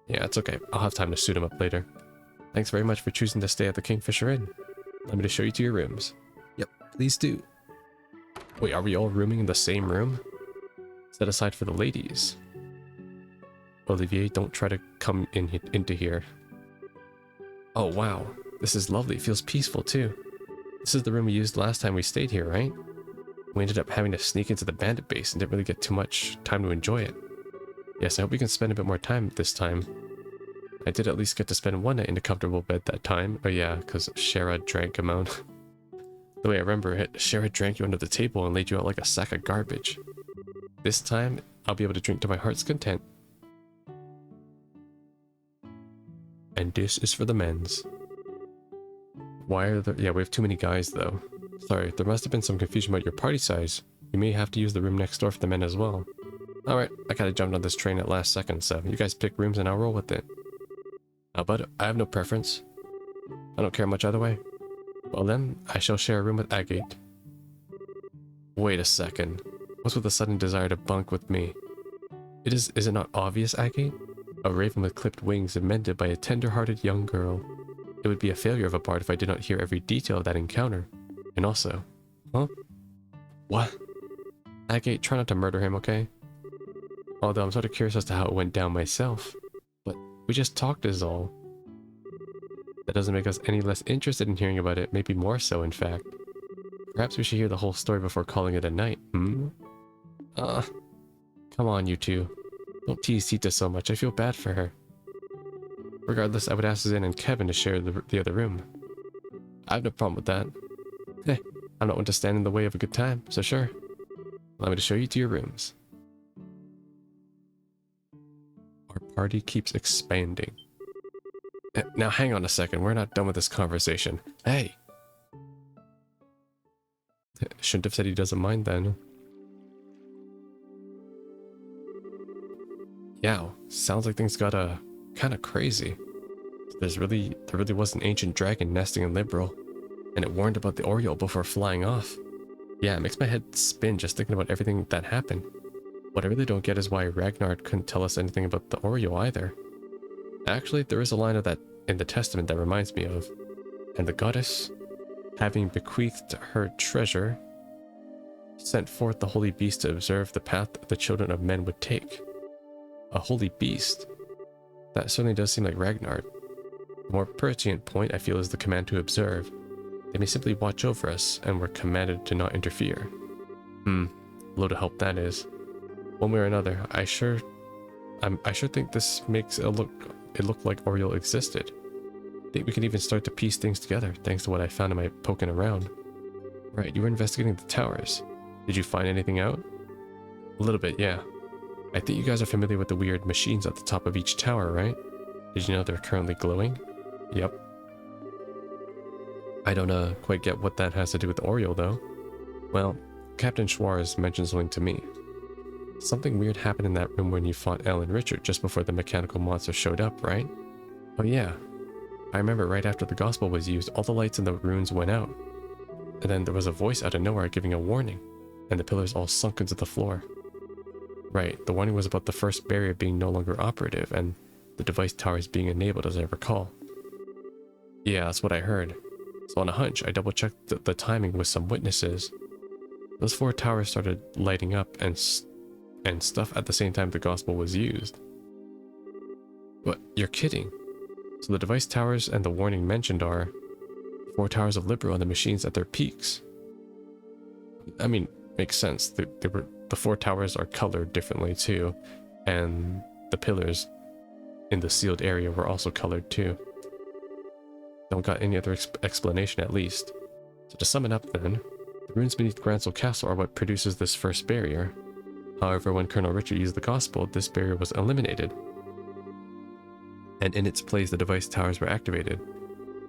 Yeah, it's okay. I'll have time to suit him up later. Thanks very much for choosing to stay at the Kingfisher Inn. Let me to show you to your rooms. Yep, please do. Wait, are we all rooming in the same room? Set aside for the ladies. Olivier, don't try to come into here. Oh wow, this is lovely. It feels peaceful too. This is the room we used last time we stayed here, right? We ended up having to sneak into the bandit base and didn't really get too much time to enjoy it. Yes, I hope we can spend a bit more time this time. I did at least get to spend one night in a comfortable bed that time. Oh yeah, because Shara drank him out. The way I remember it, Shara drank you under the table and laid you out like a sack of garbage. This time, I'll be able to drink to my heart's content. And this is for the men's. Why are there... Yeah, we have too many guys though. Sorry, there must have been some confusion about your party size. You may have to use the room next door for the men as well. Alright, I kinda jumped on this train at last second, so you guys pick rooms and I'll roll with it. But I have no preference. I don't care much either way. Well then, I shall share a room with Agate. Wait a second. What's with the sudden desire to bunk with me? Is it not obvious, Agate? A raven with clipped wings and mended by a tender-hearted young girl. It would be a failure of a bard if I did not hear every detail of that encounter. And also... Huh? What? Agate, try not to murder him, okay? Although I'm sort of curious as to how it went down myself. But we just talked is all. That doesn't make us any less interested in hearing about it, maybe more so in fact. Perhaps we should hear the whole story before calling it a night, hmm? Come on you two. Don't tease Tita so much, I feel bad for her. Regardless, I would ask Zen and Kevin to share the other room. I have no problem with that. Hey, I'm not one to stand in the way of a good time, so sure. Allow me to show you to your rooms. Our party keeps expanding. Now hang on a second, we're not done with this conversation. Hey! Shouldn't have said he doesn't mind then. Yeah, sounds like things got kind of crazy. There really was an ancient dragon nesting in Liberal, and it warned about the Oriole before flying off. Yeah, it makes my head spin just thinking about everything that happened. What I really don't get is why Ragnar couldn't tell us anything about the Oriole either. Actually, there is a line of that in the Testament that reminds me of. And the goddess, having bequeathed her treasure, sent forth the holy beast to observe the path the children of men would take. A holy beast? That certainly does seem like Ragnar. The more pertinent point, I feel, is the command to observe. They may simply watch over us, and we're commanded to not interfere. Load of help that is. One way or another, I sure think this makes it look like Oriole existed. I think we can even start to piece things together, thanks to what I found in my poking around. Right, you were investigating the towers. Did you find anything out? A little bit, yeah. I think you guys are familiar with the weird machines at the top of each tower, right? Did you know they're currently glowing? Yep. I don't quite get what that has to do with Oriole, though. Well, Captain Schwarz mentioned something to me. Something weird happened in that room when you fought Elle and Richard just before the mechanical monster showed up, right? Oh yeah. I remember right after the gospel was used, all the lights in the ruins went out. And then there was a voice out of nowhere giving a warning, and the pillars all sunk into the floor. Right, the warning was about the first barrier being no longer operative, and the device towers being enabled, as I recall. Yeah, that's what I heard. So on a hunch, I double-checked the timing with some witnesses. Those 4 towers started lighting up and stuff at the same time the gospel was used. What? You're kidding? So the device towers and the warning mentioned are 4 towers of Libero and the machines at their peaks. I mean, makes sense. The 4 towers are colored differently too, and the pillars in the sealed area were also colored too. Don't got any other explanation, at least. So to sum it up then, the ruins beneath Gransel Castle are what produces this first barrier. However, when Colonel Richard used the gospel, this barrier was eliminated, and in its place the device towers were activated,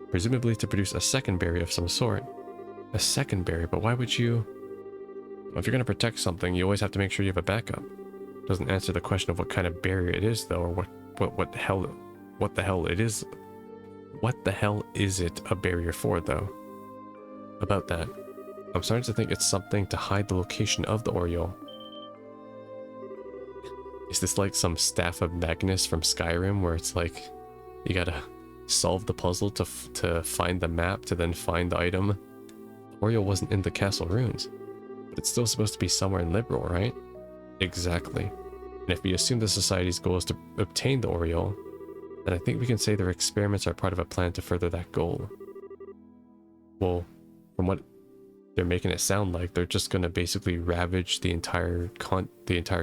presumably to produce a second barrier of some sort. A second barrier, but why would you... Well, if you're going to protect something, you always have to make sure you have a backup. Doesn't answer the question of what kind of barrier it is, though, or what the hell it is. What the hell is it a barrier for, though? About that, I'm starting to think it's something to hide the location of the Oriole. Is this like some Staff of Magnus from Skyrim, where it's like you gotta solve the puzzle to find the map to then find the item? The Oriole wasn't in the castle ruins, but it's still supposed to be somewhere in Liberal, right? Exactly. And if we assume the Society's goal is to obtain the Oriole, then I think we can say their experiments are part of a plan to further that goal. Well, from what they're making it sound like, they're just going to basically ravage the entire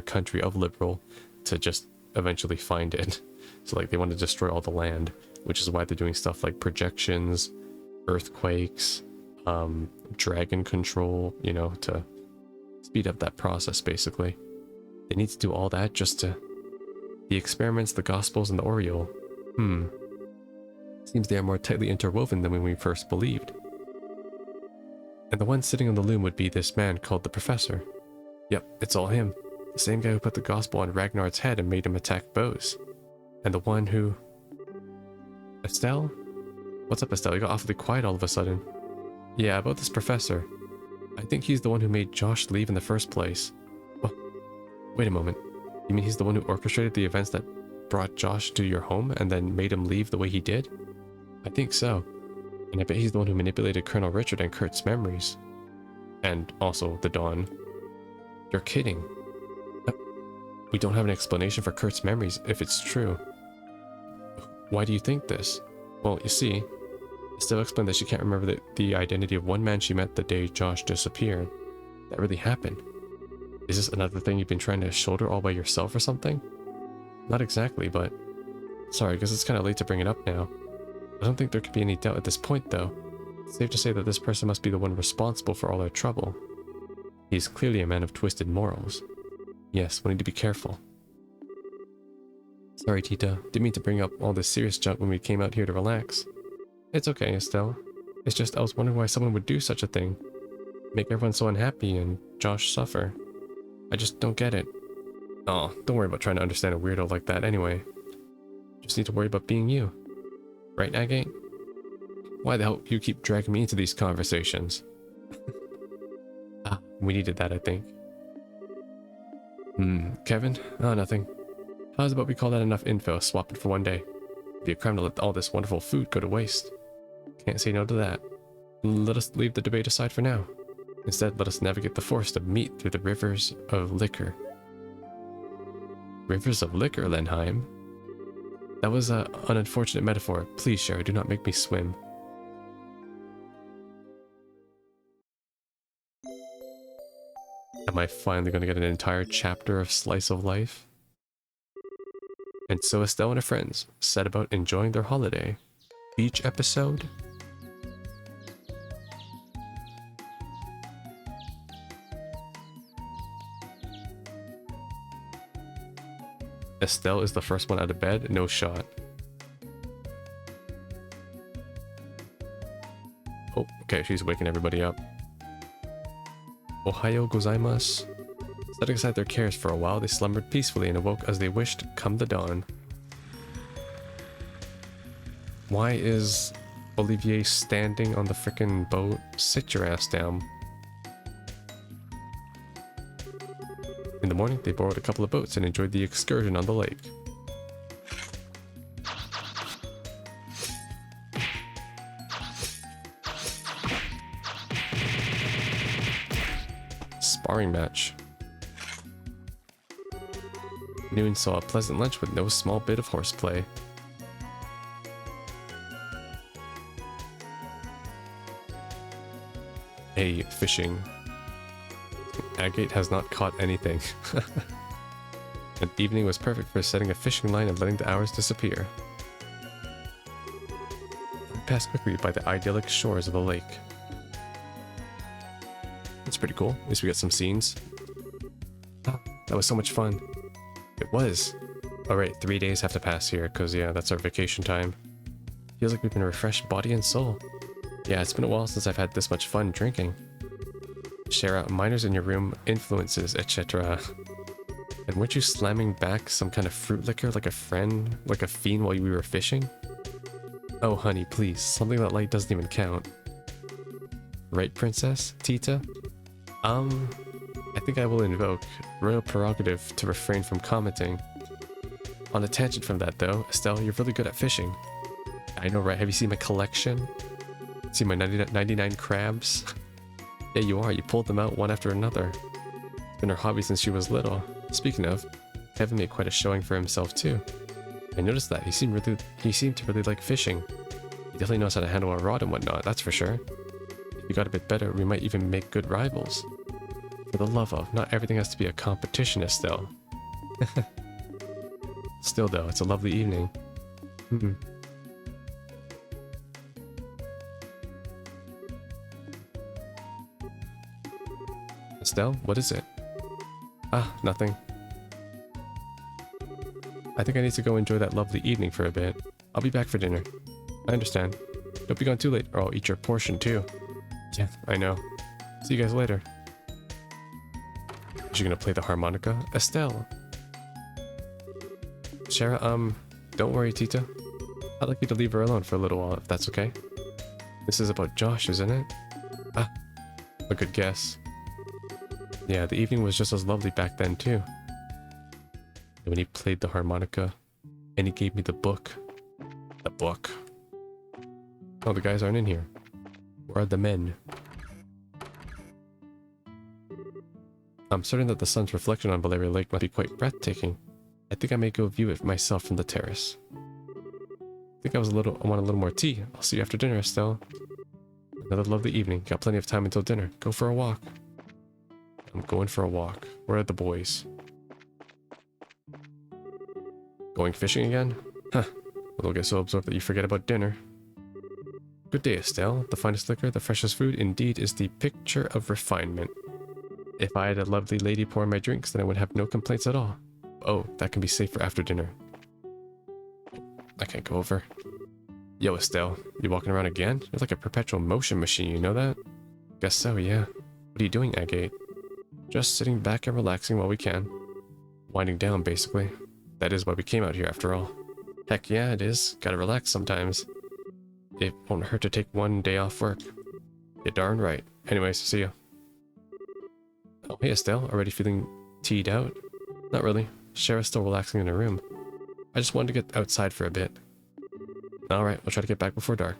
country of Liberal to just eventually find it. So like they want to destroy all the land, which is why they're doing stuff like projections, earthquakes, dragon control, you know, to speed up that process basically. They need to do all that just to... The experiments, the Gospels, and the Oriole. Seems they are more tightly interwoven than when we first believed. And the one sitting on the loom would be this man called the Professor. Yep, it's all him. The same guy who put the Gospel on Ragnar's head and made him attack Bose. And the one who... Estelle? What's up, Estelle? You got awfully quiet all of a sudden. Yeah, about this Professor. I think he's the one who made Josh leave in the first place. Well, wait a moment. You mean he's the one who orchestrated the events that brought Josh to your home and then made him leave the way he did? I think so. And I bet he's the one who manipulated Colonel Richard and Kurt's memories. And also the Dawn. You're kidding. We don't have an explanation for Kurt's memories if it's true. Why do you think this? Well, you see, Estelle explained that she can't remember the identity of one man she met the day Josh disappeared. That really happened. Is this another thing you've been trying to shoulder all by yourself or something? Not exactly, but... Sorry, because it's kind of late to bring it up now. I don't think there could be any doubt at this point, though. It's safe to say that this person must be the one responsible for all our trouble. He's clearly a man of twisted morals. Yes, we need to be careful. Sorry, Tita. Didn't mean to bring up all this serious junk when we came out here to relax. It's okay, Estelle. It's just I was wondering why someone would do such a thing. Make everyone so unhappy and Josh suffer. I just don't get it. Oh, don't worry about trying to understand a weirdo like that anyway. Just need to worry about being you. Right, Agate? Why the hell you keep dragging me into these conversations? We needed that, I think. Kevin? Oh, nothing. How's about we call that enough info, swap it for one day? It'd be a crime to let all this wonderful food go to waste. Can't say no to that. Let us leave the debate aside for now. Instead, let us navigate the forest of meat through the rivers of liquor. Rivers of liquor, Lenheim? That was an unfortunate metaphor. Please, Sherry, do not make me swim. Am I finally going to get an entire chapter of Slice of Life? And so Estelle and her friends set about enjoying their holiday. Beach episode? Estelle is the first one out of bed, no shot. Oh, okay, she's waking everybody up. Ohayo gozaimasu. Setting aside their cares for a while, they slumbered peacefully and awoke as they wished come the dawn. Why is Olivier standing on the frickin' boat? Sit your ass down. In the morning, they borrowed a couple of boats and enjoyed the excursion on the lake. Sparring match. Noon saw a pleasant lunch with no small bit of horseplay. Hey, fishing. Agate has not caught anything. An evening was perfect for setting a fishing line and letting the hours disappear. We passed quickly by the idyllic shores of the lake. It's pretty cool. At least we got some scenes. Ah, that was so much fun. It was. Alright, 3 days have to pass here, because yeah, that's our vacation time. Feels like we've been refreshed body and soul. Yeah, it's been a while since I've had this much fun drinking. Share out minors in your room, influences, etc. And weren't you slamming back some kind of fruit liquor like a friend, like a fiend while we were fishing? Oh honey, please, something that light doesn't even count. Right, Princess? Tita? I think I will invoke royal prerogative to refrain from commenting. On a tangent from that though, Estelle, you're really good at fishing. I know, right? Have you seen my collection? See my 99 crabs? Yeah, you are. You pulled them out one after another. It's been her hobby since she was little. Speaking of, Kevin made quite a showing for himself too. I noticed that. He seemed to really like fishing. He definitely knows how to handle a rod and whatnot, that's for sure. If we got a bit better, we might even make good rivals. For the love of, not everything has to be a competition, Estelle. Still though, it's a lovely evening. Estelle, what is it? Ah, nothing. I think I need to go enjoy that lovely evening for a bit. I'll be back for dinner. I understand. Don't be gone too late or I'll eat your portion too. Yeah, I know. See you guys later. Is she gonna play the harmonica? Estelle! Shara, don't worry, Tita. I'd like you to leave her alone for a little while, if that's okay. This is about Josh, isn't it? Ah, a good guess. Yeah, the evening was just as lovely back then, too. And when he played the harmonica, and he gave me the book. The book. Oh, the guys aren't in here. Where are the men? I'm certain that the sun's reflection on Valeria Lake must be quite breathtaking. I think I may go view it myself from the terrace. I want a little more tea. I'll see you after dinner, Estelle. Another lovely evening. Got plenty of time until dinner. Go for a walk. I'm going for a walk. Where are the boys? Going fishing again? Huh. We'll get so absorbed that you forget about dinner. Good day, Estelle. The finest liquor, the freshest food, indeed is the picture of refinement. If I had a lovely lady pouring my drinks, then I would have no complaints at all. Oh, that can be safe for after dinner. I can't go over. Yo, Estelle, you walking around again? You're like a perpetual motion machine, you know that? Guess so, yeah. What are you doing, Agate? Just sitting back and relaxing while we can. Winding down, basically. That is why we came out here, after all. Heck yeah, it is. Gotta relax sometimes. It won't hurt to take one day off work. You're darn right. Anyways, see ya. Oh, hey, Estelle. Already feeling teed out? Not really. Cher's still relaxing in her room. I just wanted to get outside for a bit. Alright, we'll try to get back before dark.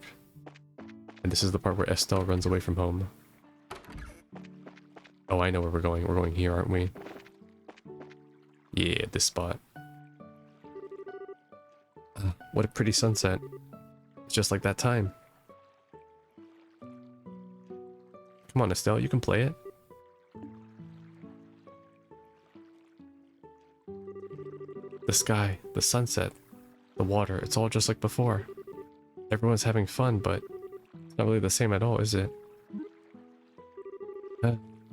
And this is the part where Estelle runs away from home. Oh, I know where we're going. We're going here, aren't we? Yeah, this spot. What a pretty sunset. It's just like that time. Come on, Estelle, you can play it. The sky, the sunset, the water, it's all just like before. Everyone's having fun, but it's not really the same at all, is it?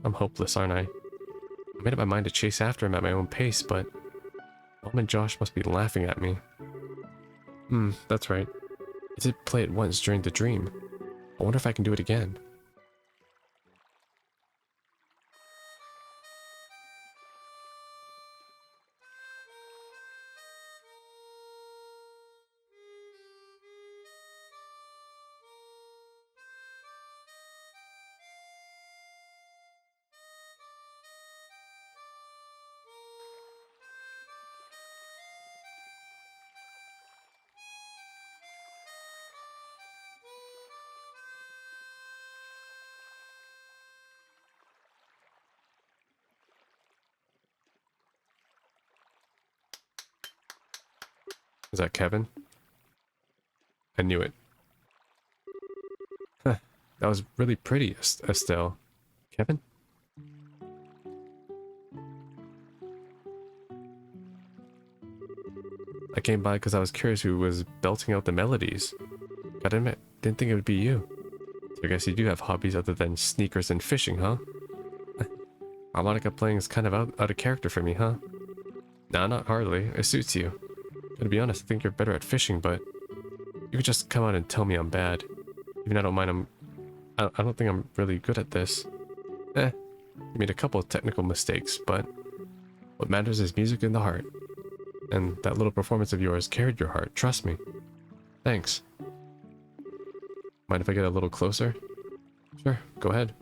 I'm hopeless, aren't I? I made up my mind to chase after him at my own pace, but Mom and Josh must be laughing at me. That's right. I did play it once during the dream. I wonder if I can do it again. Is that Kevin? I knew it. Huh, that was really pretty, Estelle. Kevin? I came by because I was curious who was belting out the melodies. Gotta admit, didn't think it would be you. So I guess you do have hobbies other than sneakers and fishing, huh? Harmonica playing is kind of out of character for me, huh? Nah, not hardly. It suits you. To be honest, I think you're better at fishing, but you could just come out and tell me I'm bad. Even I don't mind I don't think I'm really good at this. You made a couple of technical mistakes, but what matters is music in the heart. And that little performance of yours carried your heart, trust me. Thanks. Mind if I get a little closer? Sure, go ahead.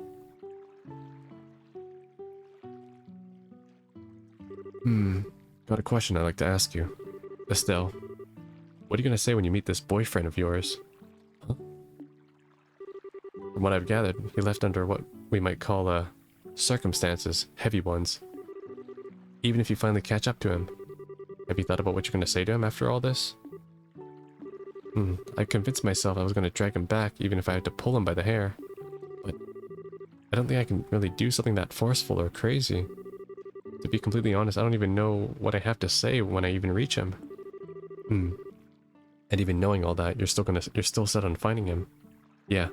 Got a question I'd like to ask you. Estelle, what are you gonna say when you meet this boyfriend of yours? Huh? From what I've gathered, he left under what we might call, circumstances, heavy ones. Even if you finally catch up to him, have you thought about what you're gonna say to him after all this? I convinced myself I was gonna drag him back even if I had to pull him by the hair. But I don't think I can really do something that forceful or crazy. To be completely honest, I don't even know what I have to say when I even reach him. And even knowing all that, you're still set on finding him. Yeah.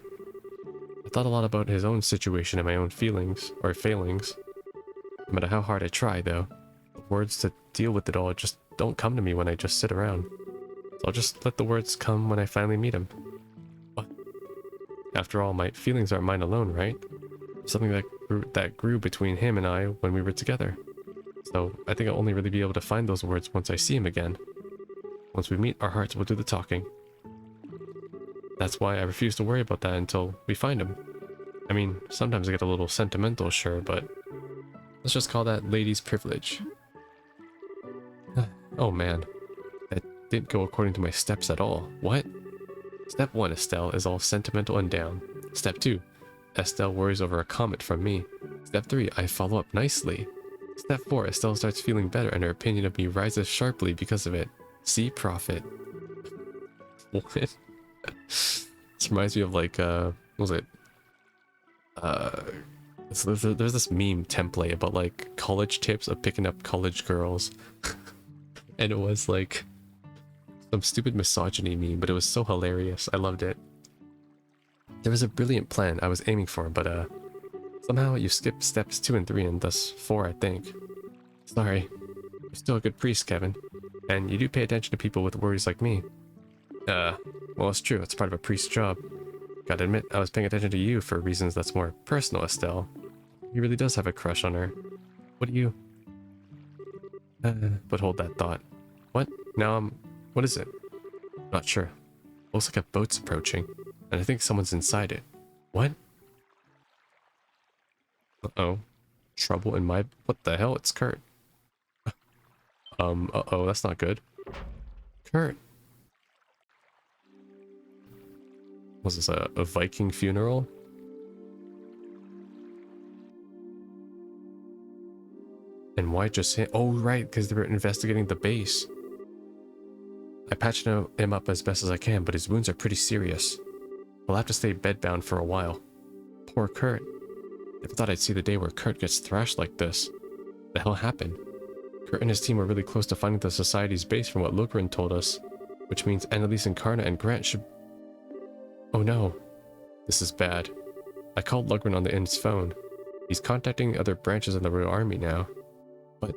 I thought a lot about his own situation and my own feelings, or failings. No matter how hard I try, though, the words to deal with it all just don't come to me when I just sit around. So I'll just let the words come when I finally meet him. What? After all, my feelings aren't mine alone, right? Something that grew between him and I when we were together. So I think I'll only really be able to find those words once I see him again. Once we meet, our hearts will do the talking. That's why I refuse to worry about that until we find him. I mean, sometimes I get a little sentimental, sure, but let's just call that lady's privilege. Oh man, that didn't go according to my steps at all. What? Step 1, Estelle, is all sentimental and down. Step 2, Estelle worries over a comment from me. Step 3, I follow up nicely. Step 4, Estelle starts feeling better and her opinion of me rises sharply because of it. See, profit. What? This reminds me of like, what was it? There's this meme template about like college tips of picking up college girls. And it was like some stupid misogyny meme, but it was so hilarious. I loved it. There was a brilliant plan I was aiming for, but Somehow you skipped steps 2 and 3 and thus 4, I think. Sorry. You're still a good priest, Kevin. And you do pay attention to people with worries like me. Well, it's true. It's part of a priest's job. Gotta admit, I was paying attention to you for reasons that's more personal, Estelle. He really does have a crush on her. What do you... but hold that thought. What? Now what is it? Not sure. Looks like a boat's approaching, and I think someone's inside it. What? Uh-oh. Trouble in my... What the hell? It's Kurt. Uh-oh, that's not good. Kurt. Was this a Viking funeral? And why just him? Oh, right, because they were investigating the base. I patched him up as best as I can, but his wounds are pretty serious. I'll have to stay bedbound for a while. Poor Kurt. Never thought I'd see the day where Kurt gets thrashed like this. The hell happened? Kurt and his team were really close to finding the Society's base from what Logren told us, which means Annalise and Karna and Grant should... Oh no. This is bad. I called Logren on the inn's phone. He's contacting other branches of the Royal Army now. But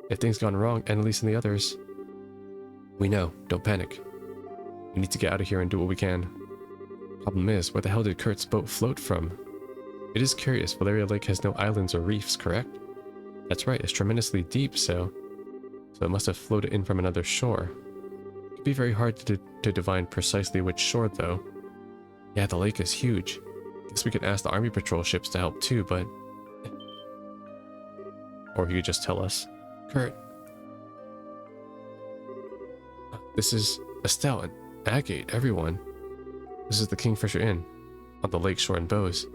if things gone wrong, Annalise and the others... We know. Don't panic. We need to get out of here and do what we can. Problem is, where the hell did Kurt's boat float from? It is curious, Valeria Lake has no islands or reefs, correct? That's right, it's tremendously deep, so it must have floated in from another shore. It could be very hard to divine precisely which shore, though. Yeah, the lake is huge. Guess we could ask the army patrol ships to help too, but... Or he could just tell us. Kurt. This is Estelle and Agate, everyone. This is the Kingfisher Inn, on the lake shore in Bose.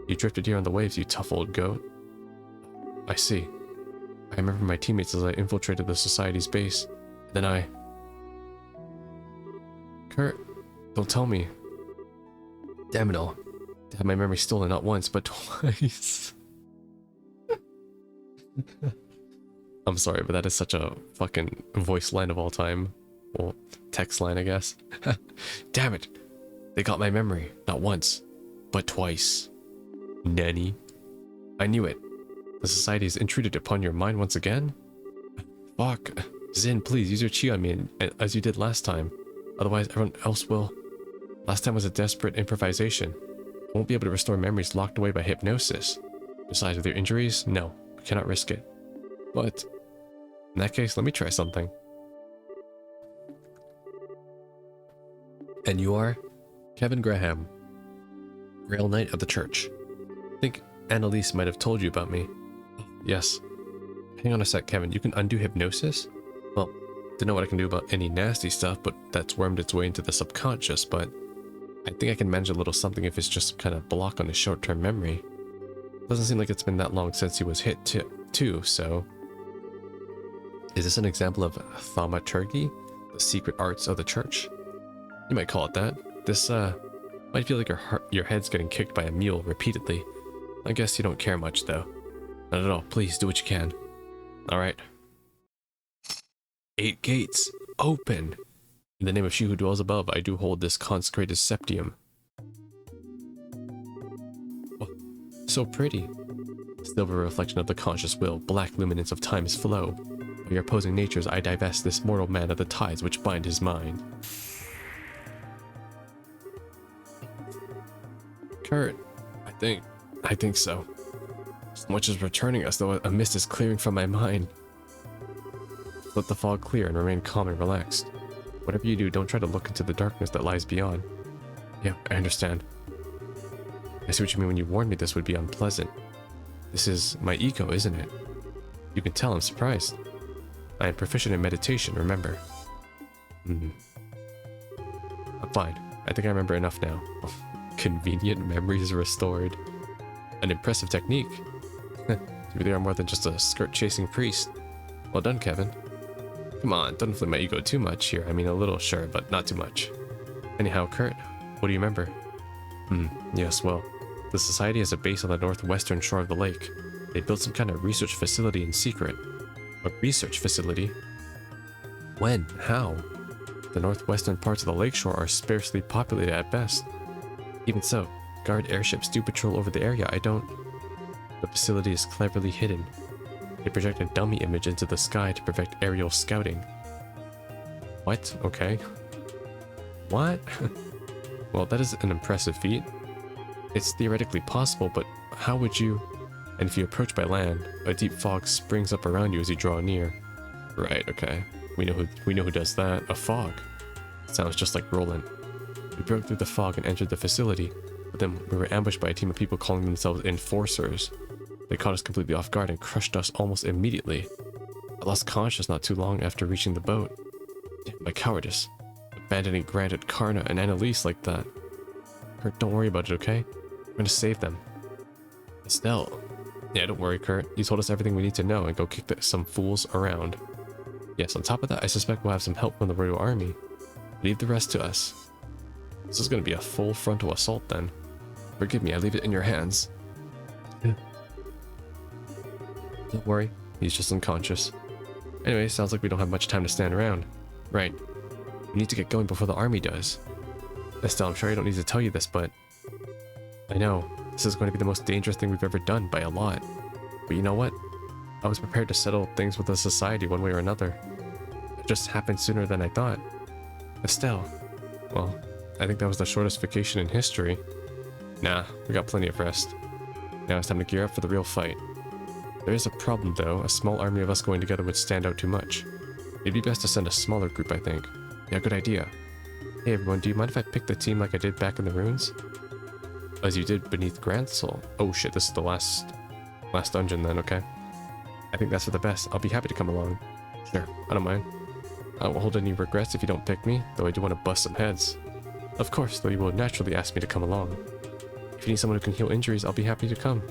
You drifted here on the waves, you tough old goat. I see. I remember my teammates as I infiltrated the Society's base. Then I... Kurt, don't tell me. Damn it all. To have my memory stolen not once, but twice. I'm sorry, but that is such a fucking voice line of all time. Well, text line, I guess. Damn it. They got my memory, not once, but twice. Nanny. I knew it. The Society has intruded upon your mind once again? Fuck. Zin, please use your chi on me as you did last time. Otherwise, everyone else will. Last time was a desperate improvisation. I won't be able to restore memories locked away by hypnosis. Besides, with your injuries, no, we cannot risk it. But in that case, let me try something. And you are? Kevin Graham, Grail Knight of the Church. I think Annalise might have told you about me. Yes. Hang on a sec, Kevin. You can undo hypnosis? Well, don't know what I can do about any nasty stuff, but that's wormed its way into the subconscious, but I think I can manage a little something if it's just kind of block on his short-term memory. Doesn't seem like it's been that long since he was hit too, so... Is this an example of thaumaturgy? The secret arts of the church? You might call it that. This, might feel like your head's getting kicked by a mule repeatedly. I guess you don't care much, though. Not at all. Please, do what you can. Alright. 8 gates. Open! In the name of she who dwells above, I do hold this consecrated septium. Oh, so pretty. Silver reflection of the conscious will, black luminance of time's flow. By your opposing natures, I divest this mortal man of the ties which bind his mind. Kurt, I think so. So much is returning us, though a mist is clearing from my mind. Let the fog clear and remain calm and relaxed. Whatever you do, don't try to look into the darkness that lies beyond. Yeah, I understand. I see what you mean when you warned me this would be unpleasant. This is my ego, isn't it? You can tell I'm surprised. I am proficient in meditation, remember. I'm fine. I think I remember enough now. Convenient memories restored. An impressive technique. You really are more than just a skirt-chasing priest. Well done, Kevin. Come on, don't inflate my ego too much here. I mean, a little, sure, but not too much. Anyhow, Kurt, what do you remember? Yes, well, the Society has a base on the northwestern shore of the lake. They built some kind of research facility in secret. A research facility? When? How? The northwestern parts of the lakeshore are sparsely populated at best. Even so, guard airships do patrol over the area. The facility is cleverly hidden. They project a dummy image into the sky to prevent aerial scouting. What? Okay. What? Well, that is an impressive feat. It's theoretically possible, but how would you... And if you approach by land, a deep fog springs up around you as you draw near. Right, okay. We know who does that. A fog. Sounds just like Roland. We broke through the fog and entered the facility, but then we were ambushed by a team of people calling themselves Enforcers. They caught us completely off guard and crushed us almost immediately. I lost consciousness not too long after reaching the boat. My cowardice. Abandoning Grant at Karna and Annalise like that. Kurt, don't worry about it, okay? I'm gonna save them. Estelle. Yeah, don't worry, Kurt. You told us everything we need to know and go kick some fools around. Yes, on top of that, I suspect we'll have some help from the Royal Army. Leave the rest to us. This is gonna be a full frontal assault then. Forgive me, I leave it in your hands. Don't worry, he's just unconscious. Anyway, sounds like we don't have much time to stand around. Right. We need to get going before the army does. Estelle, I'm sure I don't need to tell you this, but... I know, this is going to be the most dangerous thing we've ever done by a lot. But you know what? I was prepared to settle things with the society one way or another. It just happened sooner than I thought. Estelle. Well, I think that was the shortest vacation in history. Nah, we got plenty of rest. Now it's time to gear up for the real fight. There is a problem though, a small army of us going together would stand out too much. It'd be best to send a smaller group, I think. Yeah, good idea. Hey everyone, do you mind if I pick the team like I did back in the ruins? As you did beneath Grant's soul. Oh shit, this is the last dungeon then, okay. I think that's for the best. I'll be happy to come along. Sure, I don't mind. I won't hold any regrets if you don't pick me, though I do want to bust some heads. Of course, though you will naturally ask me to come along. If you need someone who can heal injuries, I'll be happy to come.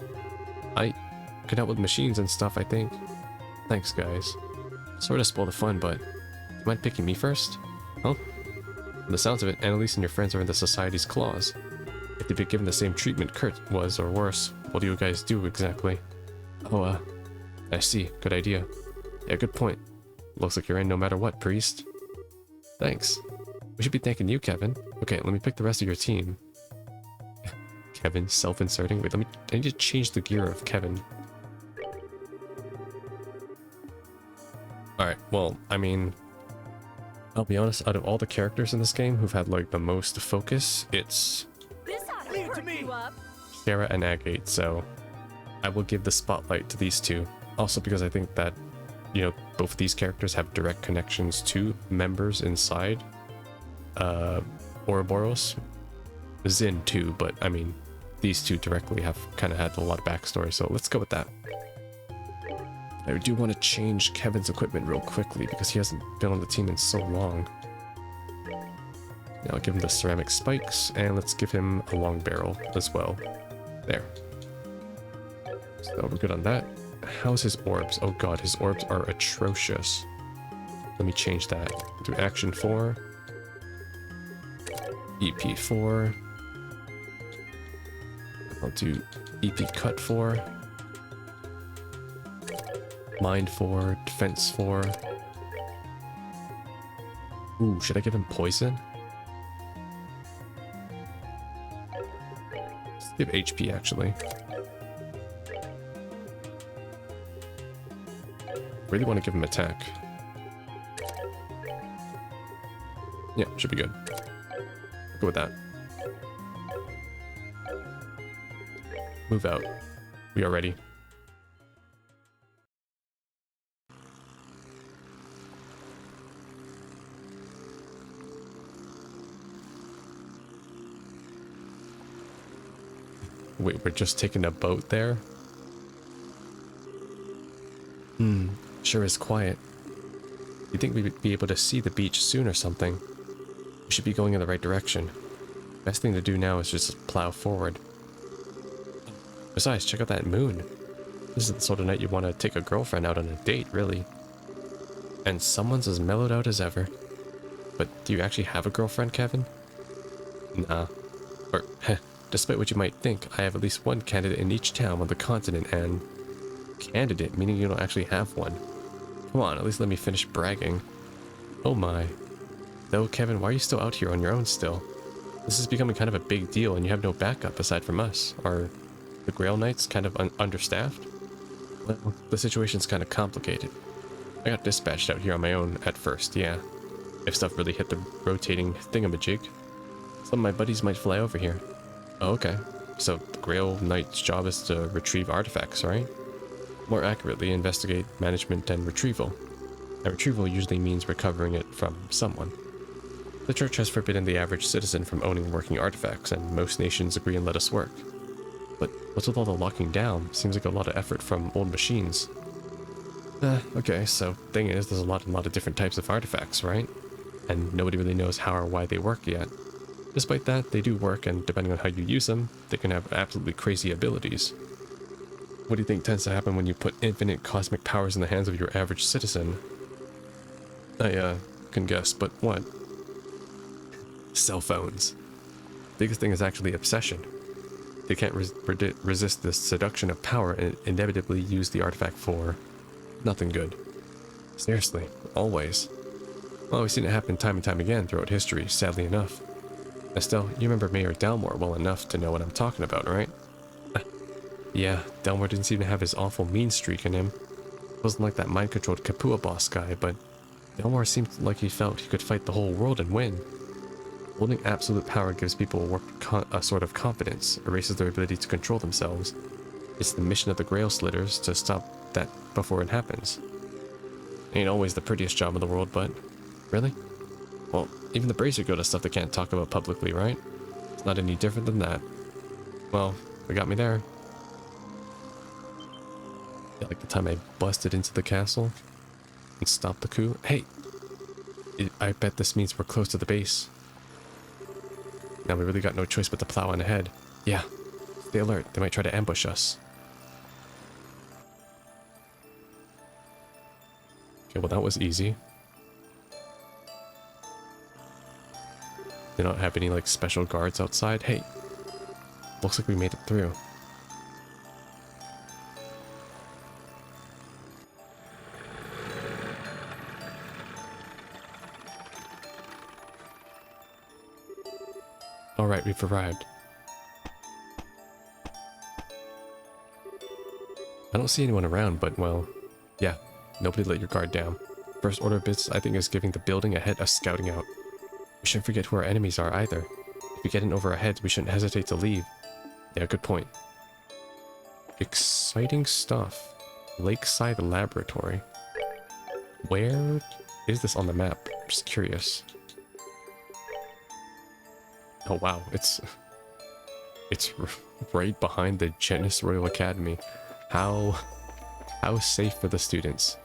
I can help with machines and stuff, I think. Thanks, guys. Sort of spoil the fun, but... You mind picking me first? Huh? From the sounds of it, Annalise and your friends are in the Society's claws. If they'd been given the same treatment Kurt was, or worse, what do you guys do exactly? Oh, I see. Good idea. Yeah, good point. Looks like you're in no matter what, priest. Thanks. We should be thanking you, Kevin. Okay, let me pick the rest of your team. Kevin, self-inserting. Wait, I need to change the gear of Kevin. Alright, well, I mean... I'll be honest, out of all the characters in this game who've had, like, the most focus, it's... Shara and Agate, so... I will give the spotlight to these two. Also because I think that, you know, both of these characters have direct connections to members inside Ouroboros. Zin too, but I mean, these two directly have kind of had a lot of backstory, so let's go with that. I do want to change Kevin's equipment real quickly because he hasn't been on the team in so long. Now I'll give him the ceramic spikes, and let's give him a long barrel as well. There. So we're good on that. How's his orbs? Oh god, his orbs are atrocious. Let me change that. Do action 4. EP 4. I'll do EP cut 4. Mind 4. Defense 4. Ooh, should I give him poison? Let's give HP actually. Really want to give him attack. Yeah, should be good. Go with that. Move out. We are ready. Wait, we're just taking a boat there? Sure is quiet. You'd think we'd be able to see the beach soon or something. We should be going in the right direction. Best thing to do now is just plow forward. Besides, check out that moon. This is the sort of night you want to take a girlfriend out on a date, really. And someone's as mellowed out as ever. But do you actually have a girlfriend, Kevin? Nah. Or, despite what you might think, I have at least one candidate in each town on the continent and... Candidate, meaning you don't actually have one. Come on, at least let me finish bragging. Oh my. Though, Kevin, why are you still out here on your own still? This is becoming kind of a big deal and you have no backup aside from us. Are The Grail Knight's kind of understaffed? Well, the situation's kind of complicated. I got dispatched out here on my own at first, yeah. If stuff really hit the rotating thingamajig, some of my buddies might fly over here. Oh, okay. So the Grail Knight's job is to retrieve artifacts, right? More accurately, investigate, management, and retrieval. And retrieval usually means recovering it from someone. The church has forbidden the average citizen from owning working artifacts, and most nations agree and let us work. But what's with all the locking down? Seems like a lot of effort from old machines. Okay, so thing is, there's a lot of different types of artifacts, right? And nobody really knows how or why they work yet. Despite that, they do work, and depending on how you use them, they can have absolutely crazy abilities. What do you think tends to happen when you put infinite cosmic powers in the hands of your average citizen? I can guess, but what? Cell phones. Biggest thing is actually obsession. They can't resist the seduction of power and inevitably use the artifact for nothing good. Seriously, always. Well, we've seen it happen time and time again throughout history, sadly enough. Estelle, you remember Mayor Dalmore well enough to know what I'm talking about, right? Yeah, Dalmore didn't seem to have his awful mean streak in him. Wasn't like that mind-controlled Kapua boss guy, but Dalmore seemed like he felt he could fight the whole world and win. Holding absolute power gives people a sort of confidence, erases their ability to control themselves. It's the mission of the Grail Slitters to stop that before it happens. Ain't always the prettiest job in the world, but... Really? Well, even the Brazier go to stuff they can't talk about publicly, right? It's not any different than that. Well, they got me there. Yeah, like the time I busted into the castle and stopped the coup. Hey! I bet this means we're close to the base. Now we really got no choice but to plow on ahead. Yeah, stay alert. They might try to ambush us. Okay, well that was easy. They don't have any like special guards outside. Hey, looks like we made it through. Alright, we've arrived. I don't see anyone around, but well, yeah, nobody let your guard down. First order of business, I think, is giving the building ahead a scouting out. We shouldn't forget who our enemies are either. If we get in over our heads, we shouldn't hesitate to leave. Yeah, good point. Exciting stuff. Lakeside Laboratory. Where is this on the map? I'm just curious. Oh wow, it's right behind the Genis Royal Academy. How safe for the students?